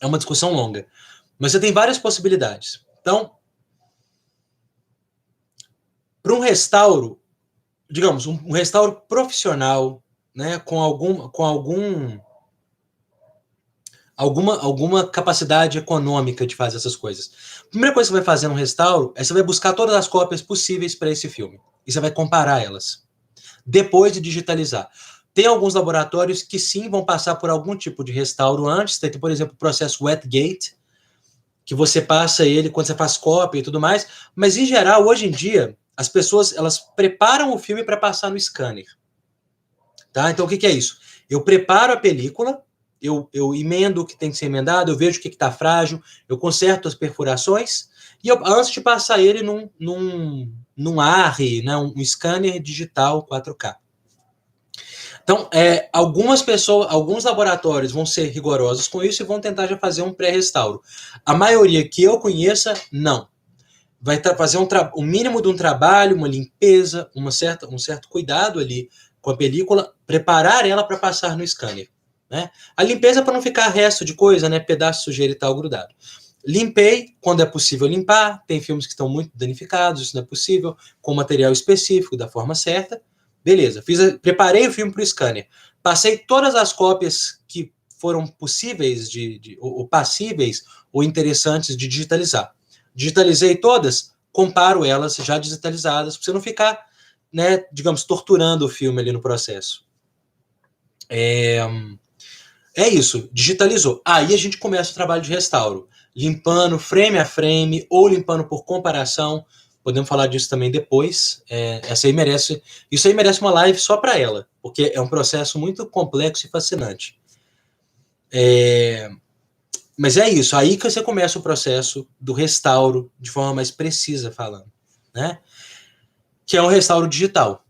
É uma discussão longa. Mas você tem várias possibilidades. Então, para um restauro, digamos, um restauro profissional, né, com alguma capacidade econômica de fazer essas coisas. A primeira coisa que você vai fazer no restauro é você vai buscar todas as cópias possíveis para esse filme. E você vai comparar elas. Depois de digitalizar. Tem alguns laboratórios que sim vão passar por algum tipo de restauro antes. Tem, por exemplo, o processo Wetgate, que você passa ele quando você faz cópia e tudo mais, mas em geral, hoje em dia, as pessoas elas preparam o filme para passar no scanner. Tá? Então, o que é isso? Eu preparo a película, eu emendo o que tem que ser emendado, eu vejo o que está frágil, eu conserto as perfurações, e antes de passar ele num ARRI, né, um scanner digital 4K. Então, algumas pessoas, alguns laboratórios vão ser rigorosos com isso e vão tentar já fazer um pré-restauro. A maioria que eu conheça, não. Vai fazer um mínimo de um trabalho, uma limpeza, um certo cuidado ali com a película, preparar ela para passar no scanner. Né? A limpeza para não ficar resto de coisa, né? Pedaço de sujeira e tal grudado. Limpei, quando é possível limpar. Tem filmes que estão muito danificados, isso não é possível, com material específico, da forma certa. Beleza, preparei o filme para o scanner. Passei todas as cópias que foram possíveis, ou passíveis, ou interessantes de digitalizar. Digitalizei todas, comparo elas já digitalizadas, para você não ficar, né, digamos, torturando o filme ali no processo. É isso, digitalizou. Aí a gente começa o trabalho de restauro, limpando frame a frame ou limpando por comparação. Podemos falar disso também depois. Isso aí merece uma live só para ela, porque é um processo muito complexo e fascinante. Mas é isso, aí que você começa o processo do restauro de forma mais precisa falando, né? Que é um restauro digital.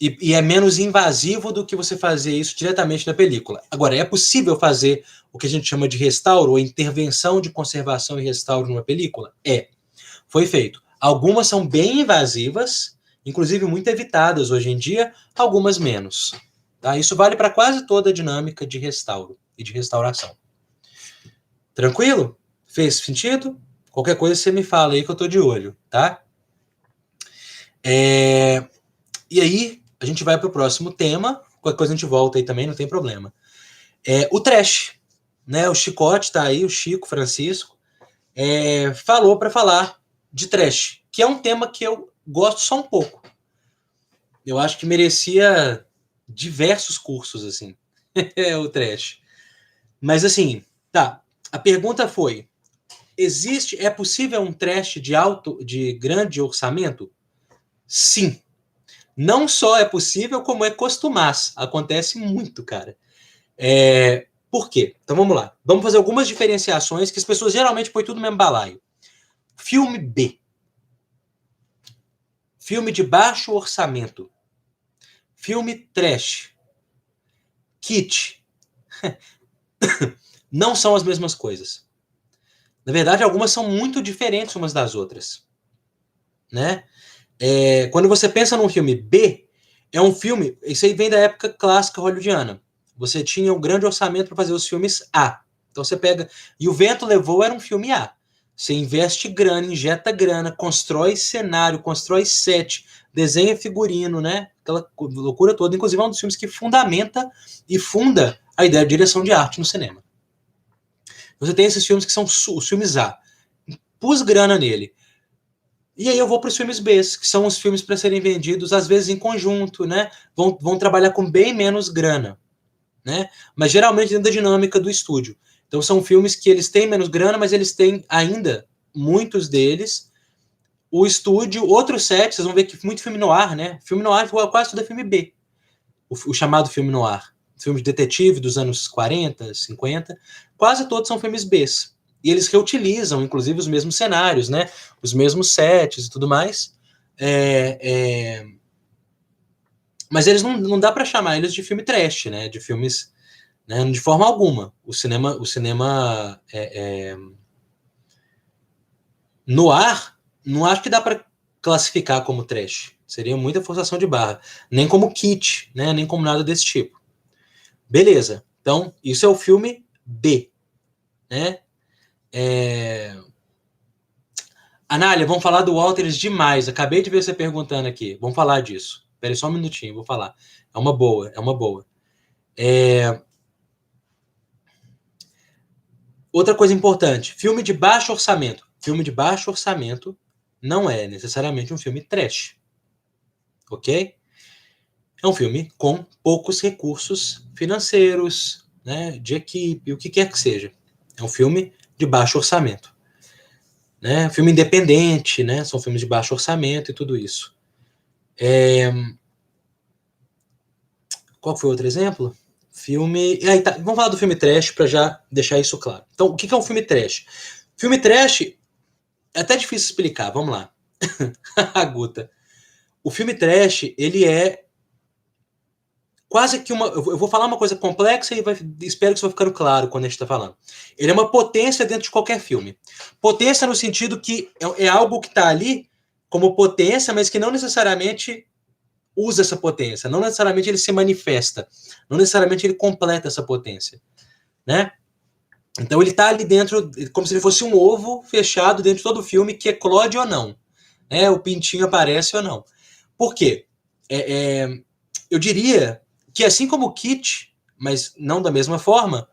E é menos invasivo do que você fazer isso diretamente na película. Agora, é possível fazer o que a gente chama de restauro ou intervenção de conservação e restauro numa película? Foi feito. Algumas são bem invasivas, inclusive muito evitadas hoje em dia, algumas menos. Tá? Isso vale para quase toda a dinâmica de restauro e de restauração. Tranquilo? Fez sentido? Qualquer coisa você me fala aí que eu tô de olho, tá? E aí, a gente vai pro próximo tema. Qualquer coisa a gente volta aí também, não tem problema. O trash. Né? O Chicote tá aí, o Chico Francisco, falou para falar de trash, que é um tema que eu gosto só um pouco. Eu acho que merecia diversos cursos, assim, o trash. Mas, assim, tá. A pergunta foi, é possível um trash de grande orçamento? Sim. Não só é possível, como é costumaz. Acontece muito, cara. Por quê? Então vamos lá. Vamos fazer algumas diferenciações que as pessoas geralmente põem tudo no mesmo balaio. Filme B. Filme de baixo orçamento. Filme trash. Kitsch. Não são as mesmas coisas. Na verdade, algumas são muito diferentes umas das outras. Né? Quando você pensa num filme B, é um filme... Isso aí vem da época clássica hollywoodiana. Você tinha um grande orçamento para fazer os filmes A. Então você pega... E O Vento Levou era um filme A. Você investe grana, injeta grana, constrói cenário, constrói set, desenha figurino, né? Aquela loucura toda. Inclusive é um dos filmes que fundamenta e funda a ideia de direção de arte no cinema. Você tem esses filmes que são os filmes A. Pus grana nele. E aí eu vou para os filmes B, que são os filmes para serem vendidos, às vezes em conjunto, né? Vão trabalhar com bem menos grana, né? Mas geralmente dentro da dinâmica do estúdio. Então são filmes que eles têm menos grana, mas eles têm ainda, muitos deles, o estúdio, outros sets, vocês vão ver que muito filme noir, né? Filme noir quase tudo é filme B. O chamado filme noir. Filme de detetive dos anos 40, 50, quase todos são filmes B. E eles reutilizam, inclusive, os mesmos cenários, né? Os mesmos sets e tudo mais. Mas eles não dá para chamar eles de filme trash, né? De filmes, né? De forma alguma. O cinema noir, não acho que dá para classificar como trash. Seria muita forçação de barra. Nem como kitsch, né? Nem como nada desse tipo. Beleza. Então, isso é o filme B, né? Anália, vamos falar do Walters demais. Acabei de ver você perguntando aqui. Vamos falar disso. Espera só um minutinho, vou falar. É uma boa. Outra coisa importante. Filme de baixo orçamento. Filme de baixo orçamento não é necessariamente um filme trash. Ok? É um filme com poucos recursos financeiros, né, de equipe, o que quer que seja. É um filme de baixo orçamento. né? Filme independente, né? São filmes de baixo orçamento e tudo isso. Qual foi outro exemplo? Filme. Tá. Vamos falar do filme trash para já deixar isso claro. Então, o que é um filme trash? Filme trash é até difícil explicar. Vamos lá. A Guta. O filme trash, ele é quase que uma. Eu vou falar uma coisa complexa e espero que isso vai ficando claro quando a gente está falando. Ele é uma potência dentro de qualquer filme. Potência no sentido que é algo que está ali como potência, mas que não necessariamente usa essa potência, não necessariamente ele se manifesta, não necessariamente ele completa essa potência, né? Então ele está ali dentro, como se ele fosse um ovo fechado dentro de todo o filme, que eclode ou não, né? O pintinho aparece ou não. Por quê? Eu diria que assim como o kitsch, mas não da mesma forma,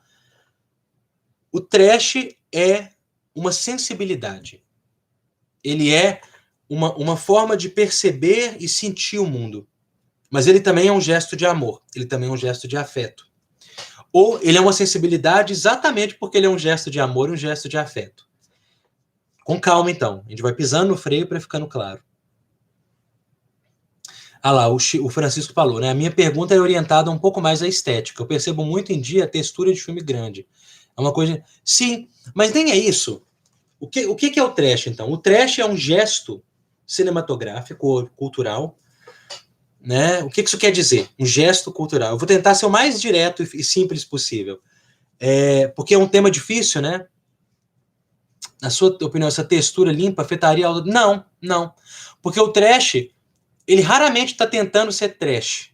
o trash é uma sensibilidade. Ele é uma forma de perceber e sentir o mundo. Mas ele também é um gesto de amor, ele também é um gesto de afeto. Ou ele é uma sensibilidade exatamente porque ele é um gesto de amor e um gesto de afeto. Com calma, então. A gente vai pisando no freio para ficando claro. Ah lá, o Francisco falou, né? A minha pergunta é orientada um pouco mais à estética. Eu percebo muito em dia a textura de filme grande. É uma coisa... Sim, mas nem é isso. O que é o trash, então? O trash é um gesto cinematográfico, cultural, né? O que isso quer dizer? Um gesto cultural. Eu vou tentar ser o mais direto e simples possível. Porque é um tema difícil, né? Na sua opinião, essa textura limpa afetaria... Não, não. Porque o trash, ele raramente está tentando ser trash.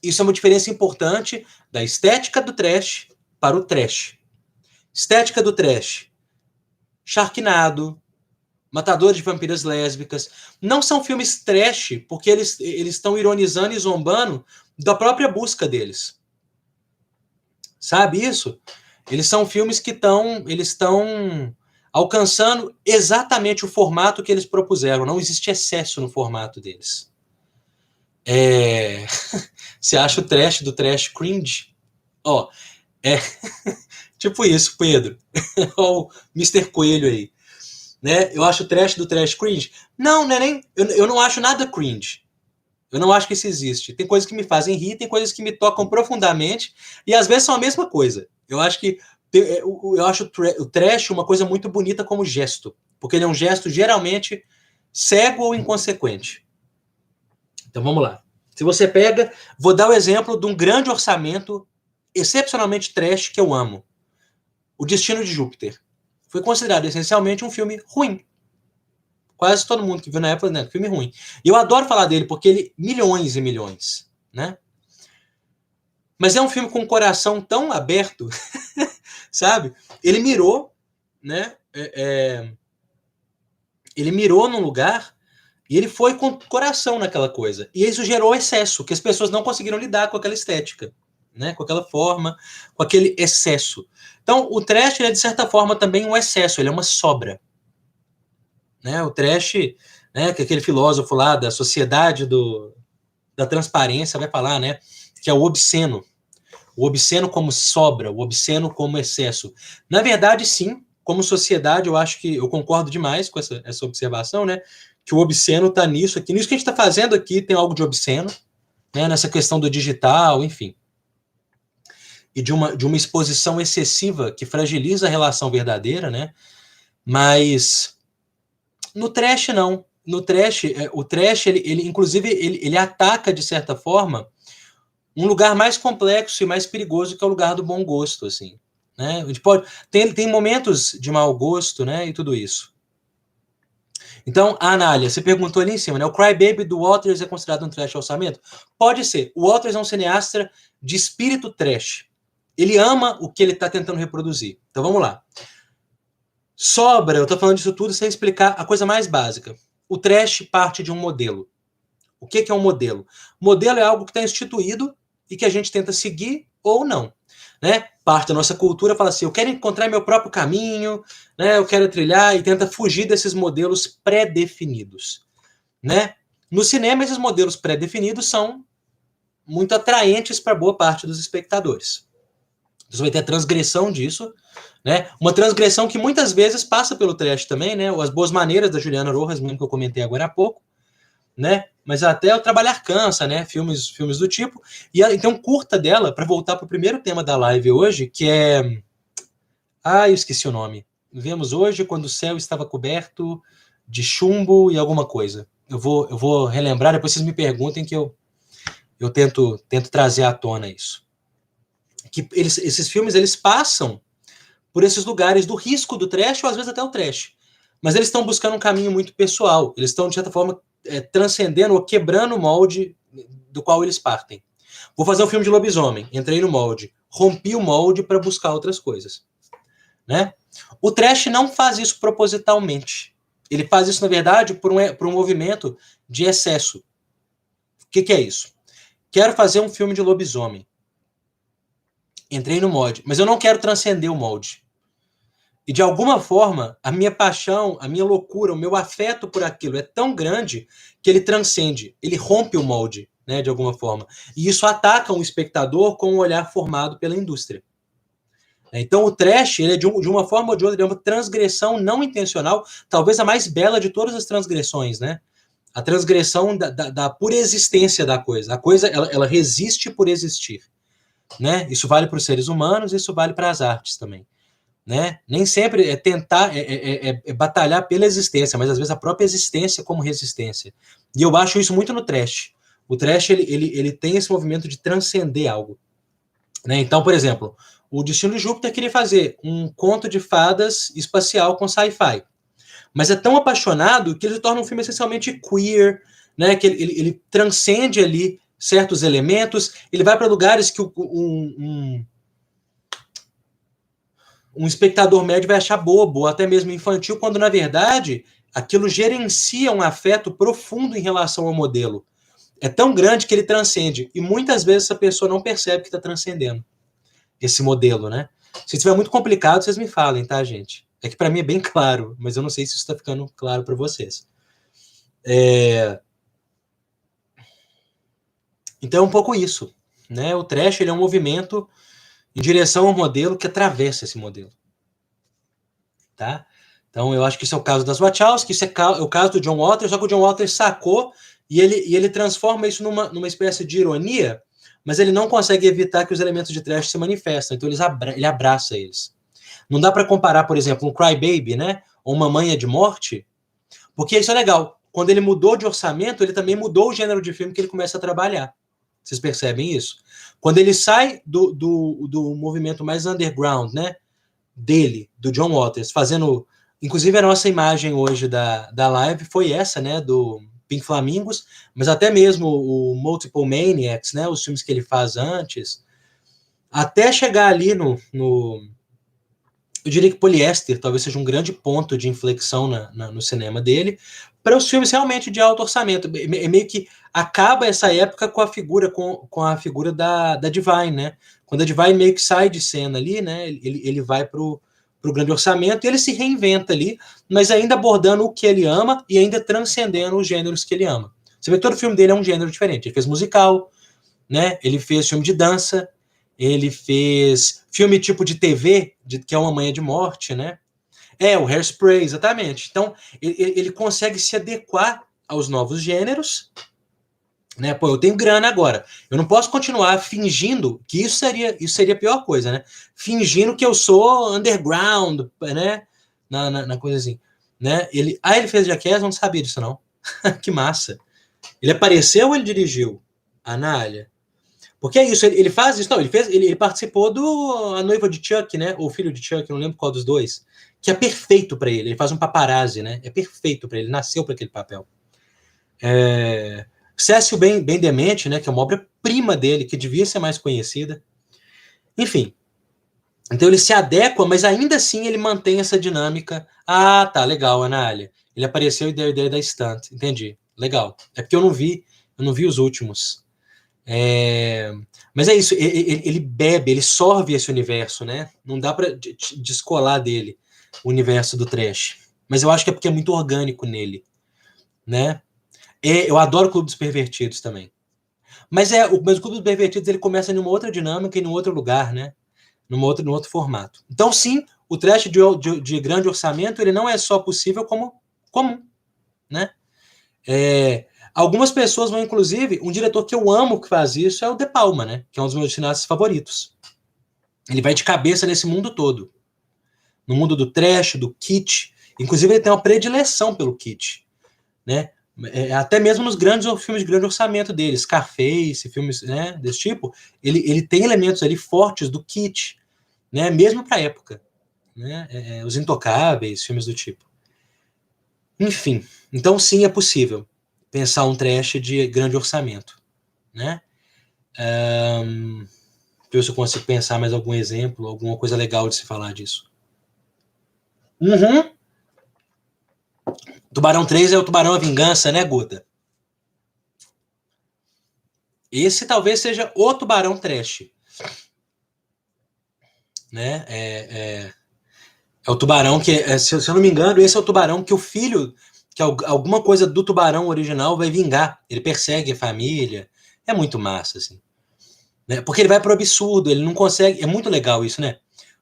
Isso é uma diferença importante da estética do trash para o trash. Estética do trash. Sharknado, Matador de Vampiras Lésbicas. Não são filmes trash, porque eles estão ironizando e zombando da própria busca deles. Sabe isso? Eles são filmes que estão alcançando exatamente o formato que eles propuseram. Não existe excesso no formato deles. Você acha o trash do trash cringe? Tipo isso, Pedro. O Mr. Coelho aí. Né? Eu acho o trash do trash cringe. Não, não é nem. Eu não acho nada cringe. Eu não acho que isso existe. Tem coisas que me fazem rir, tem coisas que me tocam profundamente, e às vezes são a mesma coisa. Eu acho que eu acho o trash uma coisa muito bonita como gesto, porque ele é um gesto geralmente cego ou inconsequente. Então vamos lá. Se você pega, vou dar o exemplo de um grande orçamento excepcionalmente trash que eu amo. O Destino de Júpiter. Foi considerado essencialmente um filme ruim. Quase todo mundo que viu na época, né, filme ruim. E eu adoro falar dele, porque ele... milhões e milhões, né? Mas é um filme com um coração tão aberto, sabe? Ele mirou, né? Ele mirou num lugar e ele foi com coração naquela coisa. E isso gerou excesso, que as pessoas não conseguiram lidar com aquela estética, né? Com aquela forma, com aquele excesso. Então, o trash é, de certa forma, também um excesso, ele é uma sobra. Né? O trash, né, que aquele filósofo lá da sociedade da transparência vai falar, né, que é o obsceno. O obsceno como sobra, o obsceno como excesso. Na verdade, sim, como sociedade, eu acho que eu concordo demais com essa observação, né, que o obsceno está nisso aqui. Nisso que a gente está fazendo aqui tem algo de obsceno, né, nessa questão do digital, enfim. E de uma exposição excessiva que fragiliza a relação verdadeira, né, mas... No trash, não. No trash, o trash, ele inclusive, ele ataca, de certa forma, um lugar mais complexo e mais perigoso, que é o lugar do bom gosto, assim. Né? A gente pode... Tem momentos de mau gosto, né? E tudo isso. Então, a Anália, você perguntou ali em cima, né? O Cry Baby do Waters é considerado um trash orçamento? Pode ser. O Waters é um cineasta de espírito trash. Ele ama o que ele está tentando reproduzir. Então, vamos lá. Sobra, eu estou falando disso tudo sem explicar a coisa mais básica. O trash parte de um modelo. O que é um modelo? Modelo é algo que está instituído e que a gente tenta seguir ou não. Né? Parte da nossa cultura fala assim, eu quero encontrar meu próprio caminho, né? Eu quero trilhar, e tenta fugir desses modelos pré-definidos. Né? No cinema, esses modelos pré-definidos são muito atraentes para boa parte dos espectadores. Você vai ter a transgressão disso, né? Uma transgressão que muitas vezes passa pelo trash também, né? As Boas Maneiras da Juliana Rojas, mesmo que eu comentei agora há pouco, né? Mas até o Trabalhar Cansa, né? Filmes do tipo. E tem um curta dela, para voltar para o primeiro tema da live hoje, que é... eu esqueci o nome. Vemos hoje quando o céu estava coberto de chumbo e alguma coisa. Eu vou relembrar, depois vocês me perguntem que eu tento trazer à tona isso. Que esses filmes, eles passam por esses lugares do risco do trash, ou às vezes até o trash. Mas eles estão buscando um caminho muito pessoal. Eles estão, de certa forma, transcendendo ou quebrando o molde do qual eles partem. Vou fazer um filme de lobisomem. Entrei no molde. Rompi o molde para buscar outras coisas. Né? O trash não faz isso propositalmente. Ele faz isso, na verdade, por um movimento de excesso. O que é isso? Quero fazer um filme de lobisomem. Entrei no molde, mas eu não quero transcender o molde. E, de alguma forma, a minha paixão, a minha loucura, o meu afeto por aquilo é tão grande que ele transcende, ele rompe o molde, né, de alguma forma. E isso ataca um espectador com um olhar formado pela indústria. Então, o trash, ele é de uma forma ou de outra, ele é uma transgressão não intencional, talvez a mais bela de todas as transgressões, né? A transgressão da pura existência da coisa. A coisa, ela resiste por existir. Né? Isso vale para os seres humanos, isso vale para as artes também. Né? Nem sempre é tentar, é batalhar pela existência, mas às vezes a própria existência como resistência. E eu acho isso muito no trash. O trash, ele tem esse movimento de transcender algo. Né? Então, por exemplo, o Destino de Júpiter queria fazer um conto de fadas espacial com sci-fi. Mas é tão apaixonado que ele torna um filme essencialmente queer, né? Que ele transcende ali certos elementos, ele vai para lugares que um espectador médio vai achar bobo, ou até mesmo infantil, quando, na verdade, aquilo gerencia um afeto profundo em relação ao modelo. É tão grande que ele transcende. E muitas vezes essa pessoa não percebe que está transcendendo esse modelo, né? Se estiver muito complicado, vocês me falem, tá, gente? É que para mim é bem claro, mas eu não sei se isso está ficando claro para vocês. Então é um pouco isso, né? O trash, ele é um movimento em direção ao modelo que atravessa esse modelo, tá? Então eu acho que isso é o caso das Wachowski, isso é o caso do John Waters, só que o John Waters sacou e ele transforma isso numa espécie de ironia, mas ele não consegue evitar que os elementos de trash se manifestem, então ele abraça eles. Não dá para comparar, por exemplo, um Cry Baby, né? Ou Uma Manha de Morte, porque isso é legal. Quando ele mudou de orçamento, ele também mudou o gênero de filme que ele começa a trabalhar. Vocês percebem isso? Quando ele sai do movimento mais underground, né? Dele, do John Waters, fazendo... Inclusive, a nossa imagem hoje da live foi essa, né? Do Pink Flamingos, mas até mesmo o Multiple Maniacs, né? Os filmes que ele faz antes. Até chegar ali no eu diria que Polyester talvez seja um grande ponto de inflexão no cinema dele, para os filmes realmente de alto orçamento. É meio que acaba essa época com a figura, com a figura da Divine, né? Quando a Divine meio que sai de cena ali, né? Ele vai para o grande orçamento e ele se reinventa ali, mas ainda abordando o que ele ama e ainda transcendendo os gêneros que ele ama. Você vê que todo filme dele é um gênero diferente. Ele fez musical, né? Ele fez filme de dança, ele fez filme tipo de TV, que é Uma Manha de Morte, né? O Hairspray, exatamente. Então, ele consegue se adequar aos novos gêneros, né? Pô, eu tenho grana agora. Eu não posso continuar fingindo que isso seria a pior coisa, né? Fingindo que eu sou underground, né? Na coisa assim, né? Ele fez Jackass, não sabia disso, não. Que massa. Ele apareceu ou ele dirigiu? Anália. Porque é isso, ele faz isso, não, ele participou do A Noiva de Chuck, né? Ou Filho de Chuck, não lembro qual dos dois, que é perfeito para ele. Ele faz um paparazzi, né? É perfeito para ele, nasceu para aquele papel. Cécio Bem Demente, né? Que é uma obra-prima dele, que devia ser mais conhecida. Enfim. Então ele se adequa, mas ainda assim ele mantém essa dinâmica. Ah, tá, legal, Anália. Ele apareceu e deu a ideia da stunt. Entendi. Legal. É porque eu não vi os últimos. Mas é isso, ele bebe, ele sorve esse universo, né? Não dá para descolar dele o universo do trash. Mas eu acho que é porque é muito orgânico nele, né? Eu adoro o Clube dos Pervertidos também. Mas o Clube dos Pervertidos ele começa em uma outra dinâmica e em um outro lugar, né? num outro formato. Então, sim, o trash de grande orçamento, ele não é só possível como comum, né? Algumas pessoas vão, inclusive, um diretor que eu amo que faz isso é o De Palma, né? Que é um dos meus cineastas favoritos. Ele vai de cabeça nesse mundo todo. No mundo do trash, do kitsch. Inclusive, ele tem uma predileção pelo kitsch, né? Até mesmo nos filmes de grande orçamento dele, Scarface, filmes, né, desse tipo, ele tem elementos ali fortes do kitsch, né? Mesmo para a época. Né? Os Intocáveis, filmes do tipo. Enfim, então sim, é possível pensar um trash de grande orçamento, né? Deixa eu ver se eu consigo pensar mais algum exemplo, alguma coisa legal de se falar disso. Tubarão 3 é o Tubarão a Vingança, né, Guta? Esse talvez seja o Tubarão trash. Né? É o tubarão que, se eu não me engano, esse é o tubarão que o filho, que alguma coisa do tubarão original vai vingar. Ele persegue a família. É muito massa, assim. Né? Porque ele vai pro absurdo, ele não consegue. É muito legal isso, né?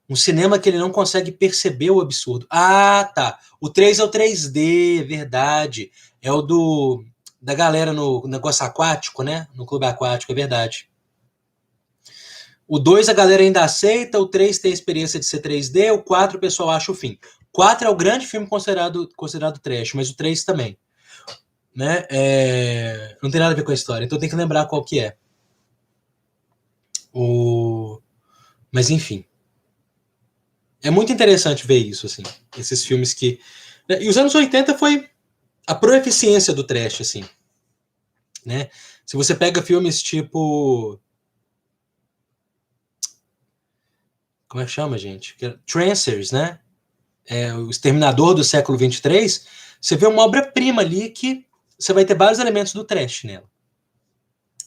Um cinema que ele não consegue perceber o absurdo. Ah, tá. O 3 é o 3D, verdade. É o da galera no negócio aquático, né? No clube aquático, é verdade. O 2 a galera ainda aceita, o 3 tem a experiência de ser 3D, o 4 o pessoal acha o fim. 4 é o grande filme considerado trash, mas o 3 também. Né? Não tem nada a ver com a história, então tem que lembrar qual que é. Mas enfim. É muito interessante ver isso, assim. Esses filmes que... E os anos 80 foi a proeficiência do trash, assim. Né? Se você pega filmes tipo... Como é que chama, gente? Trancers, né? O Exterminador do século 23, você vê uma obra-prima ali que você vai ter vários elementos do trash nela.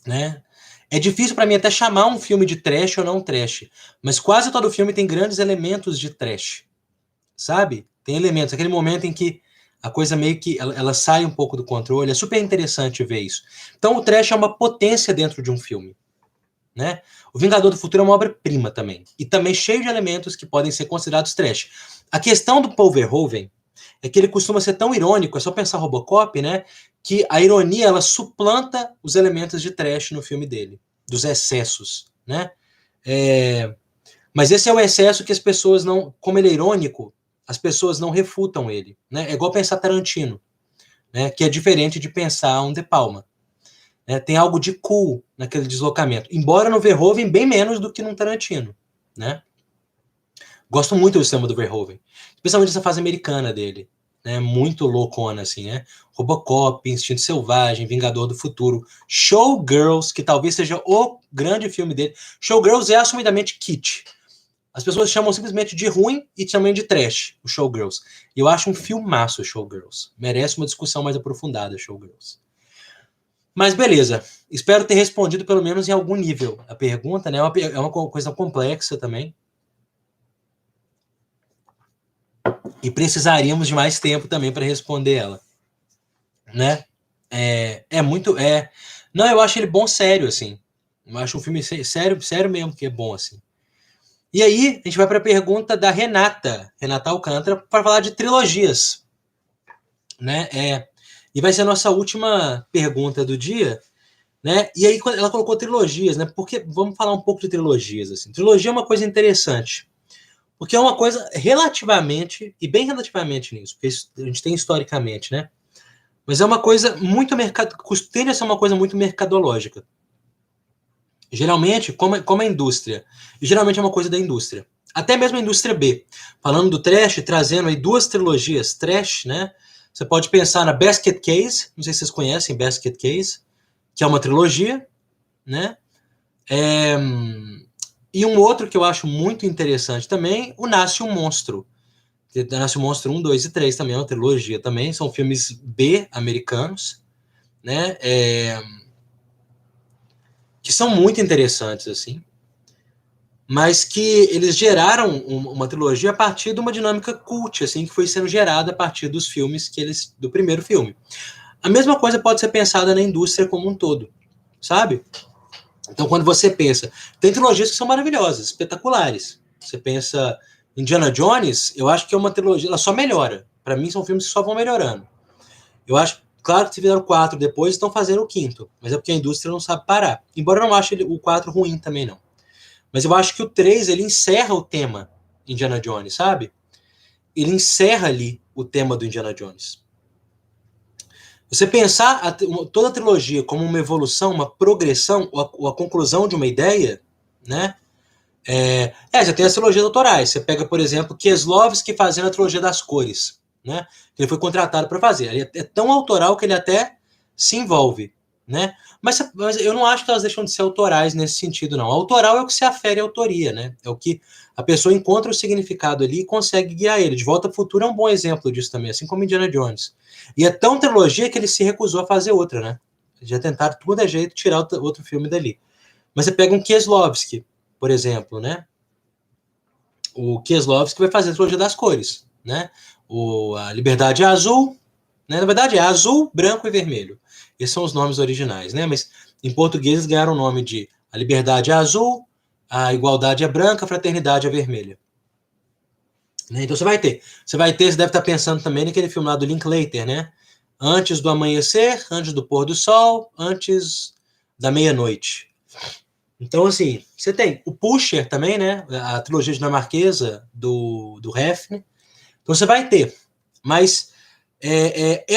Né? É difícil para mim até chamar um filme de trash ou não trash, mas quase todo filme tem grandes elementos de trash. Sabe? Tem elementos, aquele momento em que a coisa meio que ela sai um pouco do controle, é super interessante ver isso. Então o trash é uma potência dentro de um filme. Né? O Vingador do Futuro é uma obra-prima também, e também cheio de elementos que podem ser considerados trash. A questão do Paul Verhoeven é que ele costuma ser tão irônico, é só pensar Robocop, né? Que a ironia ela suplanta os elementos de trash no filme dele, dos excessos, né? Mas esse é o excesso que as pessoas não, como ele é irônico, as pessoas não refutam ele, né? É igual pensar Tarantino, né? Que é diferente de pensar um De Palma. Tem algo de cool naquele deslocamento, embora no Verhoeven bem menos do que no Tarantino, né? Gosto muito do cinema do Verhoeven, especialmente essa fase americana dele, né? Muito loucona, assim, né? Robocop, Instinto Selvagem, Vingador do Futuro, Showgirls, que talvez seja o grande filme dele. Showgirls é assumidamente kitsch. As pessoas chamam simplesmente de ruim e também de trash, o Showgirls. E eu acho um filmaço, Showgirls. Merece uma discussão mais aprofundada, Showgirls. Mas beleza, espero ter respondido pelo menos em algum nível a pergunta, né? É uma coisa complexa também. E precisaríamos de mais tempo também para responder ela, né? Não, eu acho ele bom sério, assim. Eu acho um filme sério mesmo que é bom, assim. E aí, a gente vai para a pergunta da Renata Alcântara, para falar de trilogias, né? E vai ser a nossa última pergunta do dia, né? E aí ela colocou trilogias, né? Porque vamos falar um pouco de trilogias, assim. Trilogia é uma coisa interessante, porque é uma coisa relativamente, e bem relativamente nisso, porque a gente tem historicamente, né? Mas é uma coisa muito tende a ser uma coisa muito mercadológica. Geralmente, como a indústria, e geralmente é uma coisa da indústria. Até mesmo a indústria B. Falando do trash, trazendo aí 2 trilogias trash, né? Você pode pensar na Basket Case, não sei se vocês conhecem Basket Case, que é uma trilogia, né? E um outro que eu acho muito interessante também, o Nasce um Monstro. Nasce um Monstro 1, 2 e 3 também é uma trilogia também, são filmes B americanos, né? Que são muito interessantes, assim, mas que eles geraram uma trilogia a partir de uma dinâmica cult, assim, que foi sendo gerada a partir dos filmes do primeiro filme. A mesma coisa pode ser pensada na indústria como um todo, sabe? Então, quando você pensa, tem trilogias que são maravilhosas, espetaculares, Você pensa Indiana Jones, eu acho que é uma trilogia, ela só melhora. Para mim, são filmes que só vão melhorando. Eu acho, claro que se fizeram 4 depois, estão fazendo o 5º, mas é porque a indústria não sabe parar. Embora eu não ache o 4 ruim também, não. Mas eu acho que o 3, ele encerra o tema Indiana Jones, sabe? Ele encerra ali o tema do Indiana Jones. Você pensar toda a trilogia como uma evolução, uma progressão, ou a conclusão de uma ideia, né? Você tem as trilogias autorais. Você pega, por exemplo, Kieslowski fazendo a trilogia das cores, né? Ele foi contratado para fazer. Ele é tão autoral que ele até se envolve, né? Mas eu não acho que elas deixam de ser autorais nesse sentido, não. Autoral é o que se afere à autoria, né? É o que a pessoa encontra o significado ali e consegue guiar ele. De Volta ao Futuro é um bom exemplo disso também, assim como Indiana Jones. E é tão trilogia que ele se recusou a fazer outra, né? Já tentaram tudo é jeito tirar outro filme dali. Mas você pega um Kieslowski, por exemplo, né? O Kieslowski vai fazer a trilogia das cores, né? A Liberdade é Azul, né? Na verdade é azul, branco e vermelho. Esses são os nomes originais, né? Mas em português eles ganharam o nome de A Liberdade é Azul, A Igualdade é Branca, A Fraternidade é Vermelha. Né? Então você deve estar pensando também naquele filme lá do Linklater, né? Antes do amanhecer, antes do pôr do sol, antes da meia-noite. Então, assim, você tem o Pusher também, né? A trilogia dinamarquesa do Hefner. Então você vai ter. Mas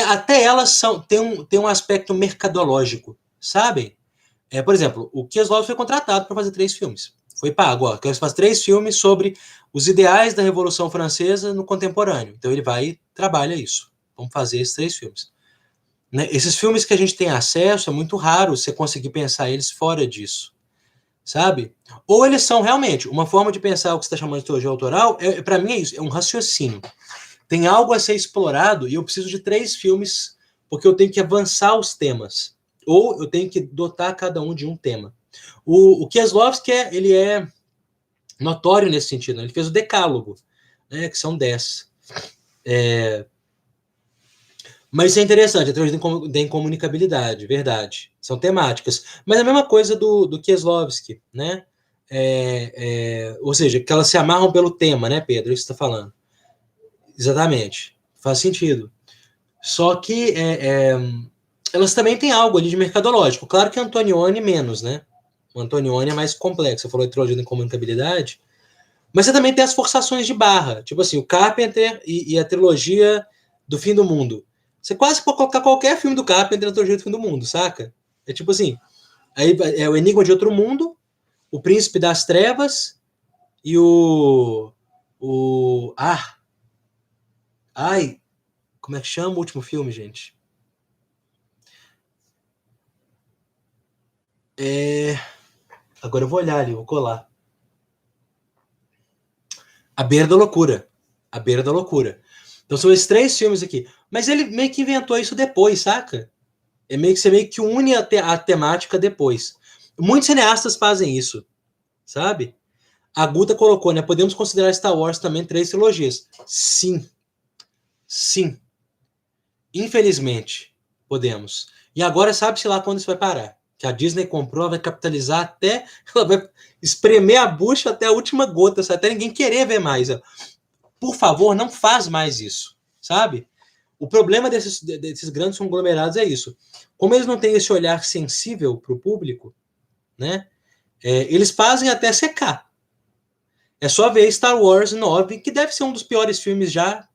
até elas tem um aspecto mercadológico, sabem? Por exemplo, o Kieslowski foi contratado para fazer 3 filmes. Foi pago, ó. Quero fazer 3 filmes sobre os ideais da Revolução Francesa no contemporâneo. Então ele vai e trabalha isso. Vamos fazer esses 3 filmes. Né? Esses filmes que a gente tem acesso, é muito raro você conseguir pensar eles fora disso. Sabe? Ou eles são realmente uma forma de pensar o que você está chamando de teologia autoral, para mim é isso, é um raciocínio. Tem algo a ser explorado e eu preciso de 3 filmes porque eu tenho que avançar os temas. Ou eu tenho que dotar cada um de um tema. O Kieslowski, ele é notório nesse sentido. Né? Ele fez o Decálogo, né, que são 10. Mas isso é interessante, a teoria da incomunicabilidade, verdade. São temáticas. Mas a mesma coisa do Kieslowski, né? Ou seja, que elas se amarram pelo tema, né, Pedro? Isso que você está falando. Exatamente. Faz sentido. Só que elas também têm algo ali de mercadológico. Claro que Antonioni menos, né? O Antonioni é mais complexo. Você falou de trilogia da incomunicabilidade. Mas você também tem as forçações de barra. Tipo assim, o Carpenter e a trilogia do Fim do Mundo. Você quase pode colocar qualquer filme do Carpenter na trilogia do Fim do Mundo, saca? É tipo assim, aí é o Enigma de Outro Mundo, o Príncipe das Trevas e como é que chama o último filme, gente? Agora eu vou olhar ali, vou colar. A Beira da Loucura. A Beira da Loucura. Então são esses 3 filmes aqui. Mas ele meio que inventou isso depois, saca? Você meio que une a temática depois. Muitos cineastas fazem isso, sabe? A Guta colocou, né? Podemos considerar Star Wars também 3 trilogias. Sim. Sim. Infelizmente, podemos. E agora sabe-se lá quando isso vai parar. Que a Disney comprou, ela vai capitalizar até... Ela vai espremer a bucha até a última gota, até ninguém querer ver mais. Por favor, não faz mais isso, sabe? O problema desses grandes conglomerados é isso. Como eles não têm esse olhar sensível para o público, né? Eles fazem até secar. É só ver Star Wars 9, que deve ser um dos piores filmes já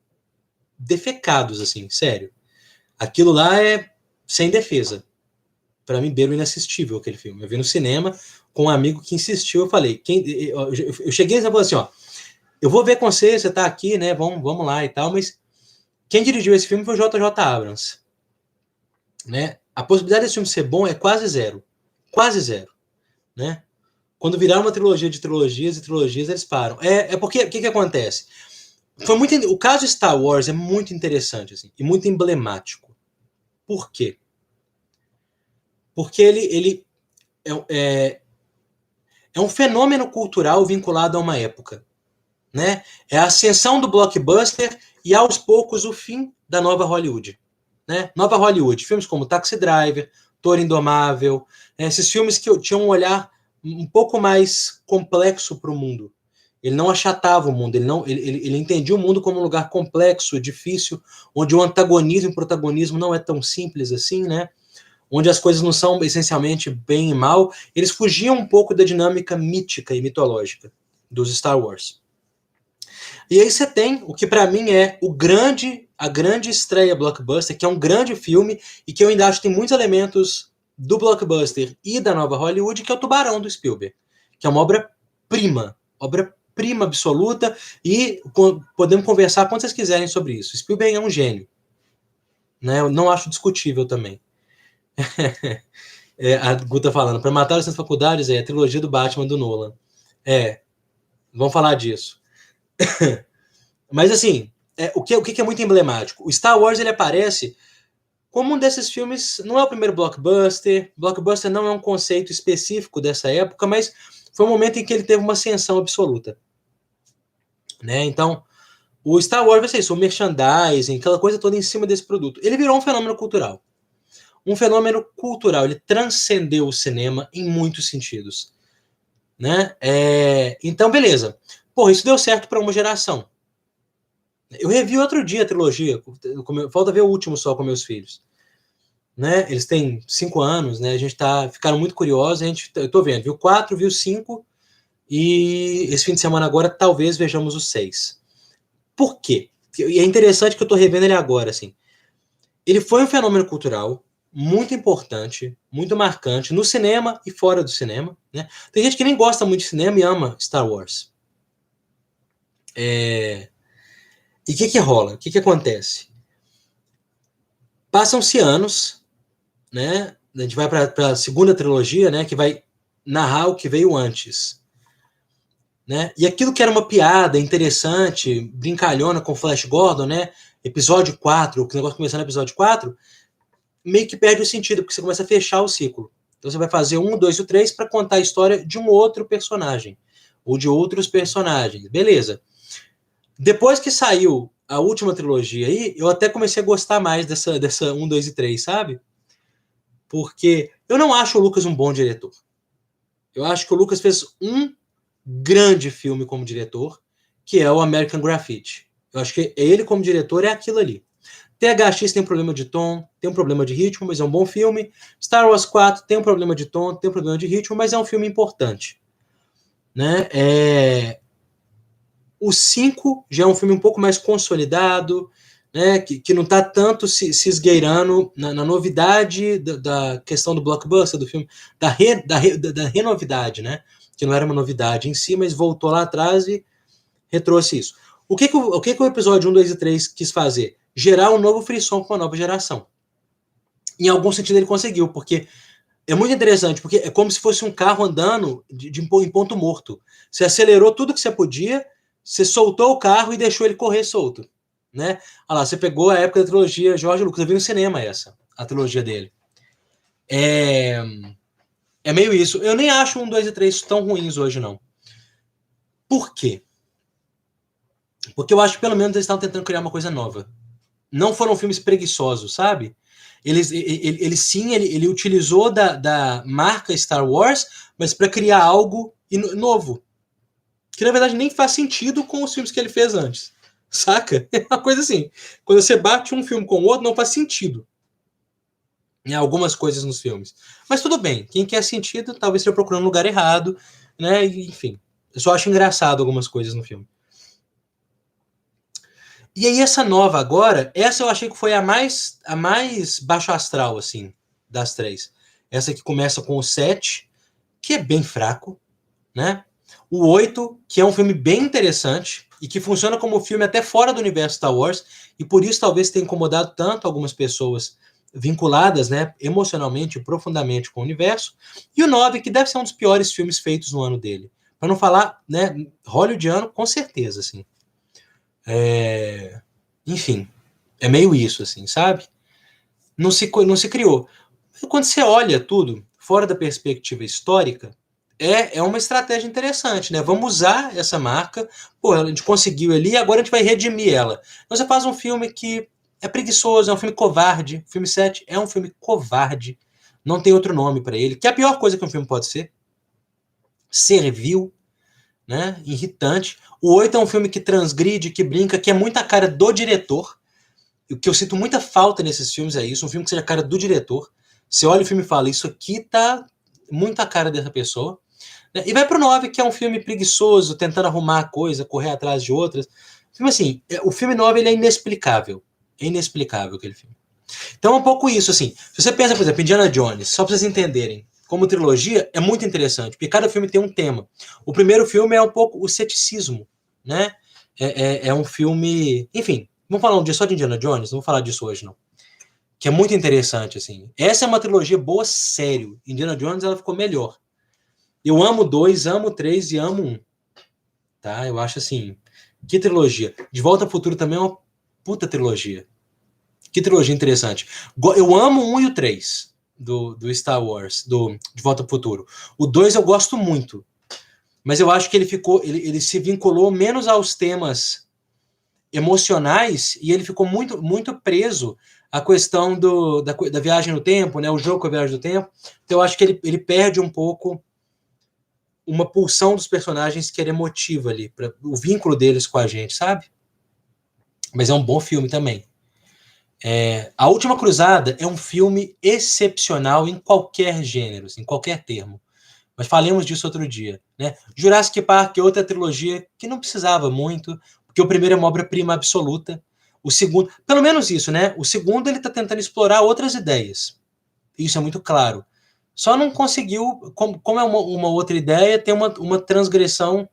defecados, assim, sério. Aquilo lá é sem defesa. Para mim, beiro inassistível aquele filme. Eu vi no cinema com um amigo que insistiu, eu falei, eu cheguei e falei assim, ó, eu vou ver com você tá aqui, né, vamos lá e tal, mas quem dirigiu esse filme foi o J.J. Abrams. Né? A possibilidade desse filme ser bom é quase zero. Quase zero. Né? Quando virar uma trilogia de trilogias e trilogias, eles param. Porque, o que acontece? O caso Star Wars é muito interessante assim, e muito emblemático. Por quê? Porque ele é um fenômeno cultural vinculado a uma época. Né? É a ascensão do blockbuster e, aos poucos, o fim da nova Hollywood. Né? Nova Hollywood, filmes como Taxi Driver, Toro Indomável, esses filmes que tinham um olhar um pouco mais complexo para o mundo. Ele não achatava o mundo, ele entendia o mundo como um lugar complexo, difícil, onde o antagonismo e o protagonismo não é tão simples assim, né? Onde as coisas não são essencialmente bem e mal. Eles fugiam um pouco da dinâmica mítica e mitológica dos Star Wars. E aí você tem o que para mim é a grande estreia blockbuster, que é um grande filme e que eu ainda acho que tem muitos elementos do blockbuster e da nova Hollywood, que é o Tubarão do Spielberg, que é uma obra-prima absoluta, e podemos conversar quando vocês quiserem sobre isso. Spielberg é um gênio, né? Eu não acho discutível também. A Guta falando, para matar as faculdades é a trilogia do Batman do Nolan. Vamos falar disso. Mas assim, o que é muito emblemático? O Star Wars ele aparece como um desses filmes, não é o primeiro blockbuster. Blockbuster não é um conceito específico dessa época, mas foi um momento em que ele teve uma ascensão absoluta. Né? Então, o Star Wars vai ser isso, o merchandising, aquela coisa toda em cima desse produto. Ele virou um fenômeno cultural. Um fenômeno cultural, ele transcendeu o cinema em muitos sentidos. Né? Então, beleza. Porra, isso deu certo para uma geração. Eu revi outro dia a trilogia, falta ver o último só com meus filhos. Né? Eles têm 5 anos, né? A gente ficaram muito curiosos, eu tô vendo, viu 4, viu 5, e esse fim de semana agora talvez vejamos os 6. Por quê? E é interessante que eu tô revendo ele agora, assim. Ele foi um fenômeno cultural muito importante, muito marcante, no cinema e fora do cinema, né? Tem gente que nem gosta muito de cinema e ama Star Wars. E o que rola? O que acontece? Passam-se anos, né? A gente vai para a segunda trilogia, né? Que vai narrar o que veio antes. Né? E aquilo que era uma piada interessante, brincalhona com Flash Gordon, né? Episódio 4, o negócio começando no episódio 4, meio que perde o sentido, porque você começa a fechar o ciclo. Então você vai fazer 1, 2 e 3 para contar a história de um outro personagem, ou de outros personagens. Beleza. Depois que saiu a última trilogia aí, eu até comecei a gostar mais dessa 1, 2 e 3, sabe? Porque eu não acho o Lucas um bom diretor. Eu acho que o Lucas fez um grande filme como diretor, que é o American Graffiti. Eu acho que ele como diretor é aquilo ali. THX tem um problema de tom, tem um problema de ritmo, mas é um bom filme. Star Wars 4 tem um problema de tom, tem um problema de ritmo, mas é um filme importante. Né? O 5 já é um filme um pouco mais consolidado, né? que não está tanto se esgueirando na novidade da questão do blockbuster, do filme, da renovidade, né? Que não era uma novidade em si, mas voltou lá atrás e retrouxe isso. O que o episódio 1, 2 e 3 quis fazer? Gerar um novo frisson para uma nova geração. Em algum sentido ele conseguiu, porque é muito interessante, porque é como se fosse um carro andando em ponto morto. Você acelerou tudo que você podia, você soltou o carro e deixou ele correr solto. Né? Olha lá, você pegou a época da trilogia Jorge Lucas, eu vi no cinema a trilogia dele. É meio isso. Eu nem acho 1, 2 e 3 tão ruins hoje, não. Por quê? Porque eu acho que pelo menos eles estavam tentando criar uma coisa nova. Não foram filmes preguiçosos, sabe? Ele utilizou da marca Star Wars, mas para criar algo novo. Que na verdade nem faz sentido com os filmes que ele fez antes. Saca? É uma coisa assim. Quando você bate um filme com o outro, não faz sentido. Em algumas coisas nos filmes. Mas tudo bem. Quem quer sentido, talvez esteja procurando um lugar errado. Né? Enfim. Eu só acho engraçado algumas coisas no filme. E aí essa nova agora, essa eu achei que foi a mais baixo astral, assim, das 3. Essa que começa com o 7, que é bem fraco, né? O 8, que é um filme bem interessante e que funciona como filme até fora do universo Star Wars, e por isso talvez tenha incomodado tanto algumas pessoas vinculadas, né, emocionalmente e profundamente com o universo. E o 9, que deve ser um dos piores filmes feitos no ano dele. Para não falar, né, hollywoodiano, com certeza, assim. Enfim, é meio isso, assim, sabe? Não se criou. Quando você olha tudo fora da perspectiva histórica, é uma estratégia interessante, né? Vamos usar essa marca, pô, a gente conseguiu ali, agora a gente vai redimir ela. Então você faz um filme que é preguiçoso, é um filme covarde. O filme 7 é um filme covarde. Não tem outro nome para ele, que é a pior coisa que um filme pode ser. Servil, né? Irritante. O 8 é um filme que transgride, que brinca, que é muita cara do diretor. O que eu sinto muita falta nesses filmes é isso, um filme que seja a cara do diretor. Você olha o filme e fala, isso aqui tá muito a cara dessa pessoa. E vai pro 9, que é um filme preguiçoso, tentando arrumar a coisa, correr atrás de outras. Filme assim, o filme 9 ele é inexplicável. É inexplicável aquele filme. Então é um pouco isso, assim. Se você pensa, por exemplo, Indiana Jones, só pra vocês entenderem, como trilogia, é muito interessante, porque cada filme tem um tema. O primeiro filme é um pouco o ceticismo, né? É um filme... Enfim, vamos falar um dia só de Indiana Jones? Não vou falar disso hoje, não. Que é muito interessante, assim. Essa é uma trilogia boa, sério. Indiana Jones, ela ficou melhor. Eu amo 2, amo 3 e amo 1. Tá? Eu acho assim... Que trilogia. De Volta ao Futuro também é uma puta trilogia. Que trilogia interessante. Eu amo o 1 e o 3 do Star Wars, De Volta ao Futuro. O 2 eu gosto muito. Mas eu acho que ele se vinculou menos aos temas emocionais e ele ficou muito, muito preso à questão da viagem no tempo, né? O jogo com a viagem no tempo. Então eu acho que ele perde um pouco uma pulsão dos personagens que era emotiva ali, o vínculo deles com a gente, sabe? Mas é um bom filme também. A Última Cruzada é um filme excepcional em qualquer gênero, em qualquer termo. Mas falemos disso outro dia. Né? Jurassic Park é outra trilogia que não precisava muito, porque o primeiro é uma obra-prima absoluta. O segundo, pelo menos isso, né? O segundo ele está tentando explorar outras ideias. Isso é muito claro. Só não conseguiu, como é uma outra ideia, tem uma transgressão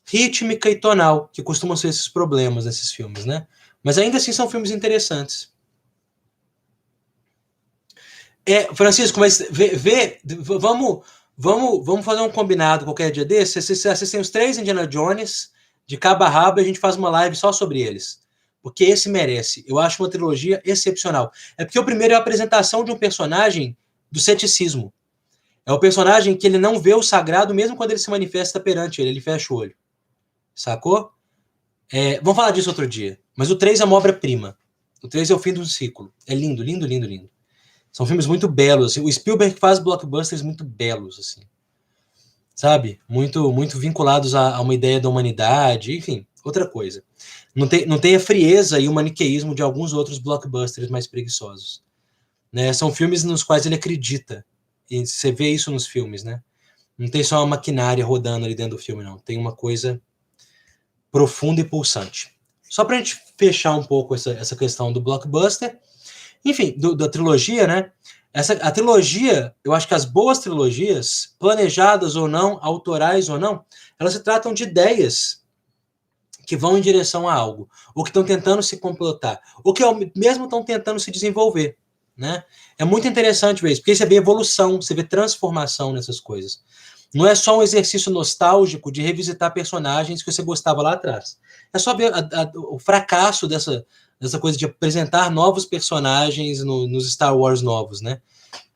rítmica e tonal, que costumam ser esses problemas nesses filmes, né? Mas ainda assim são filmes interessantes. Francisco, mas vamos fazer um combinado qualquer dia desse. Vocês assistem os 3 Indiana Jones, de cabo a rabo, e a gente faz uma live só sobre eles. Porque esse merece. Eu acho uma trilogia excepcional. É porque o primeiro é a apresentação de um personagem do ceticismo. É o personagem que ele não vê o sagrado mesmo quando ele se manifesta perante ele fecha o olho. Sacou? Vamos falar disso outro dia. Mas o 3 é uma obra-prima. O 3 é o fim do ciclo. É lindo, lindo, lindo, lindo. São filmes muito belos. Assim. O Spielberg faz blockbusters muito belos, assim. Sabe? Muito, muito vinculados a uma ideia da humanidade, enfim, outra coisa. Não tem a frieza e o maniqueísmo de alguns outros blockbusters mais preguiçosos. Né? São filmes nos quais ele acredita. E você vê isso nos filmes, né? Não tem só uma maquinária rodando ali dentro do filme, não. Tem uma coisa profunda e pulsante. Só pra gente fechar um pouco essa questão do blockbuster, enfim, da trilogia, né? A trilogia, eu acho que as boas trilogias, planejadas ou não, autorais ou não, elas se tratam de ideias que vão em direção a algo, ou que estão tentando se completar, ou que mesmo estão tentando se desenvolver, né? É muito interessante ver isso, porque você vê evolução, você vê transformação nessas coisas. Não é só um exercício nostálgico de revisitar personagens que você gostava lá atrás. É só ver o fracasso dessa coisa de apresentar novos personagens nos Star Wars novos, né?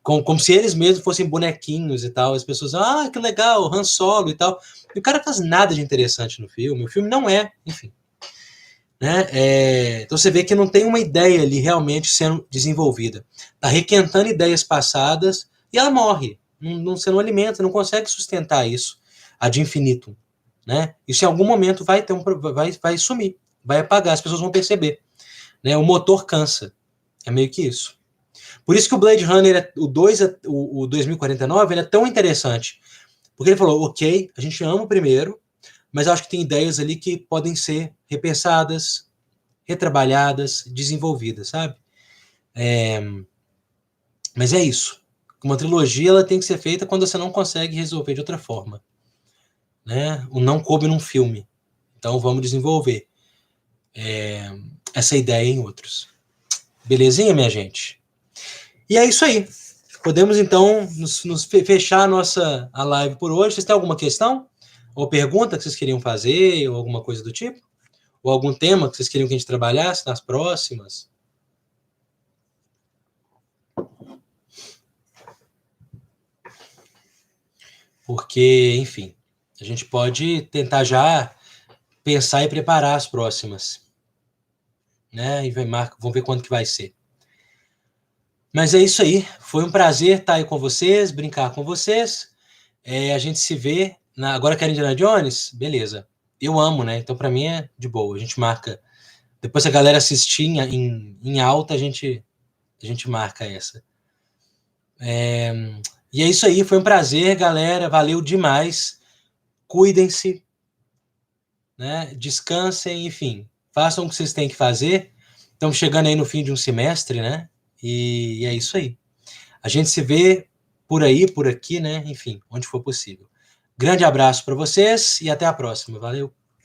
Como se eles mesmos fossem bonequinhos e tal. As pessoas, que legal, Han Solo e tal. E o cara faz nada de interessante no filme. O filme não é, enfim. Né? Então você vê que não tem uma ideia ali realmente sendo desenvolvida. Tá requentando ideias passadas e ela morre. Você não alimenta, não consegue sustentar isso ad infinitum. Né? Isso em algum momento vai sumir, vai apagar, as pessoas vão perceber. Né? O motor cansa. É meio que isso. Por isso que o Blade Runner, o 2049, ele é tão interessante. Porque ele falou, ok, a gente ama o primeiro, mas acho que tem ideias ali que podem ser repensadas, retrabalhadas, desenvolvidas, sabe? Mas é isso. Uma trilogia ela tem que ser feita quando você não consegue resolver de outra forma. Né? O não coube num filme. Então vamos desenvolver essa ideia em outros. Belezinha, minha gente? E é isso aí. Podemos, então, nos fechar a live por hoje. Vocês têm alguma questão? Ou pergunta que vocês queriam fazer? Ou alguma coisa do tipo? Ou algum tema que vocês queriam que a gente trabalhasse nas próximas? Porque, enfim, a gente pode tentar já pensar e preparar as próximas. Né? E vamos ver quando que vai ser. Mas é isso aí. Foi um prazer estar aí com vocês, brincar com vocês. A gente se vê Agora quer Indiana Jones? Beleza. Eu amo, né? Então pra mim é de boa. A gente marca. Depois se a galera assistir em alta, a gente marca essa. E é isso aí, foi um prazer, galera. Valeu demais. Cuidem-se, né? Descansem, enfim. Façam o que vocês têm que fazer. Estamos chegando aí no fim de um semestre, né? E é isso aí. A gente se vê por aí, por aqui, né? Enfim, onde for possível. Grande abraço para vocês e até a próxima. Valeu!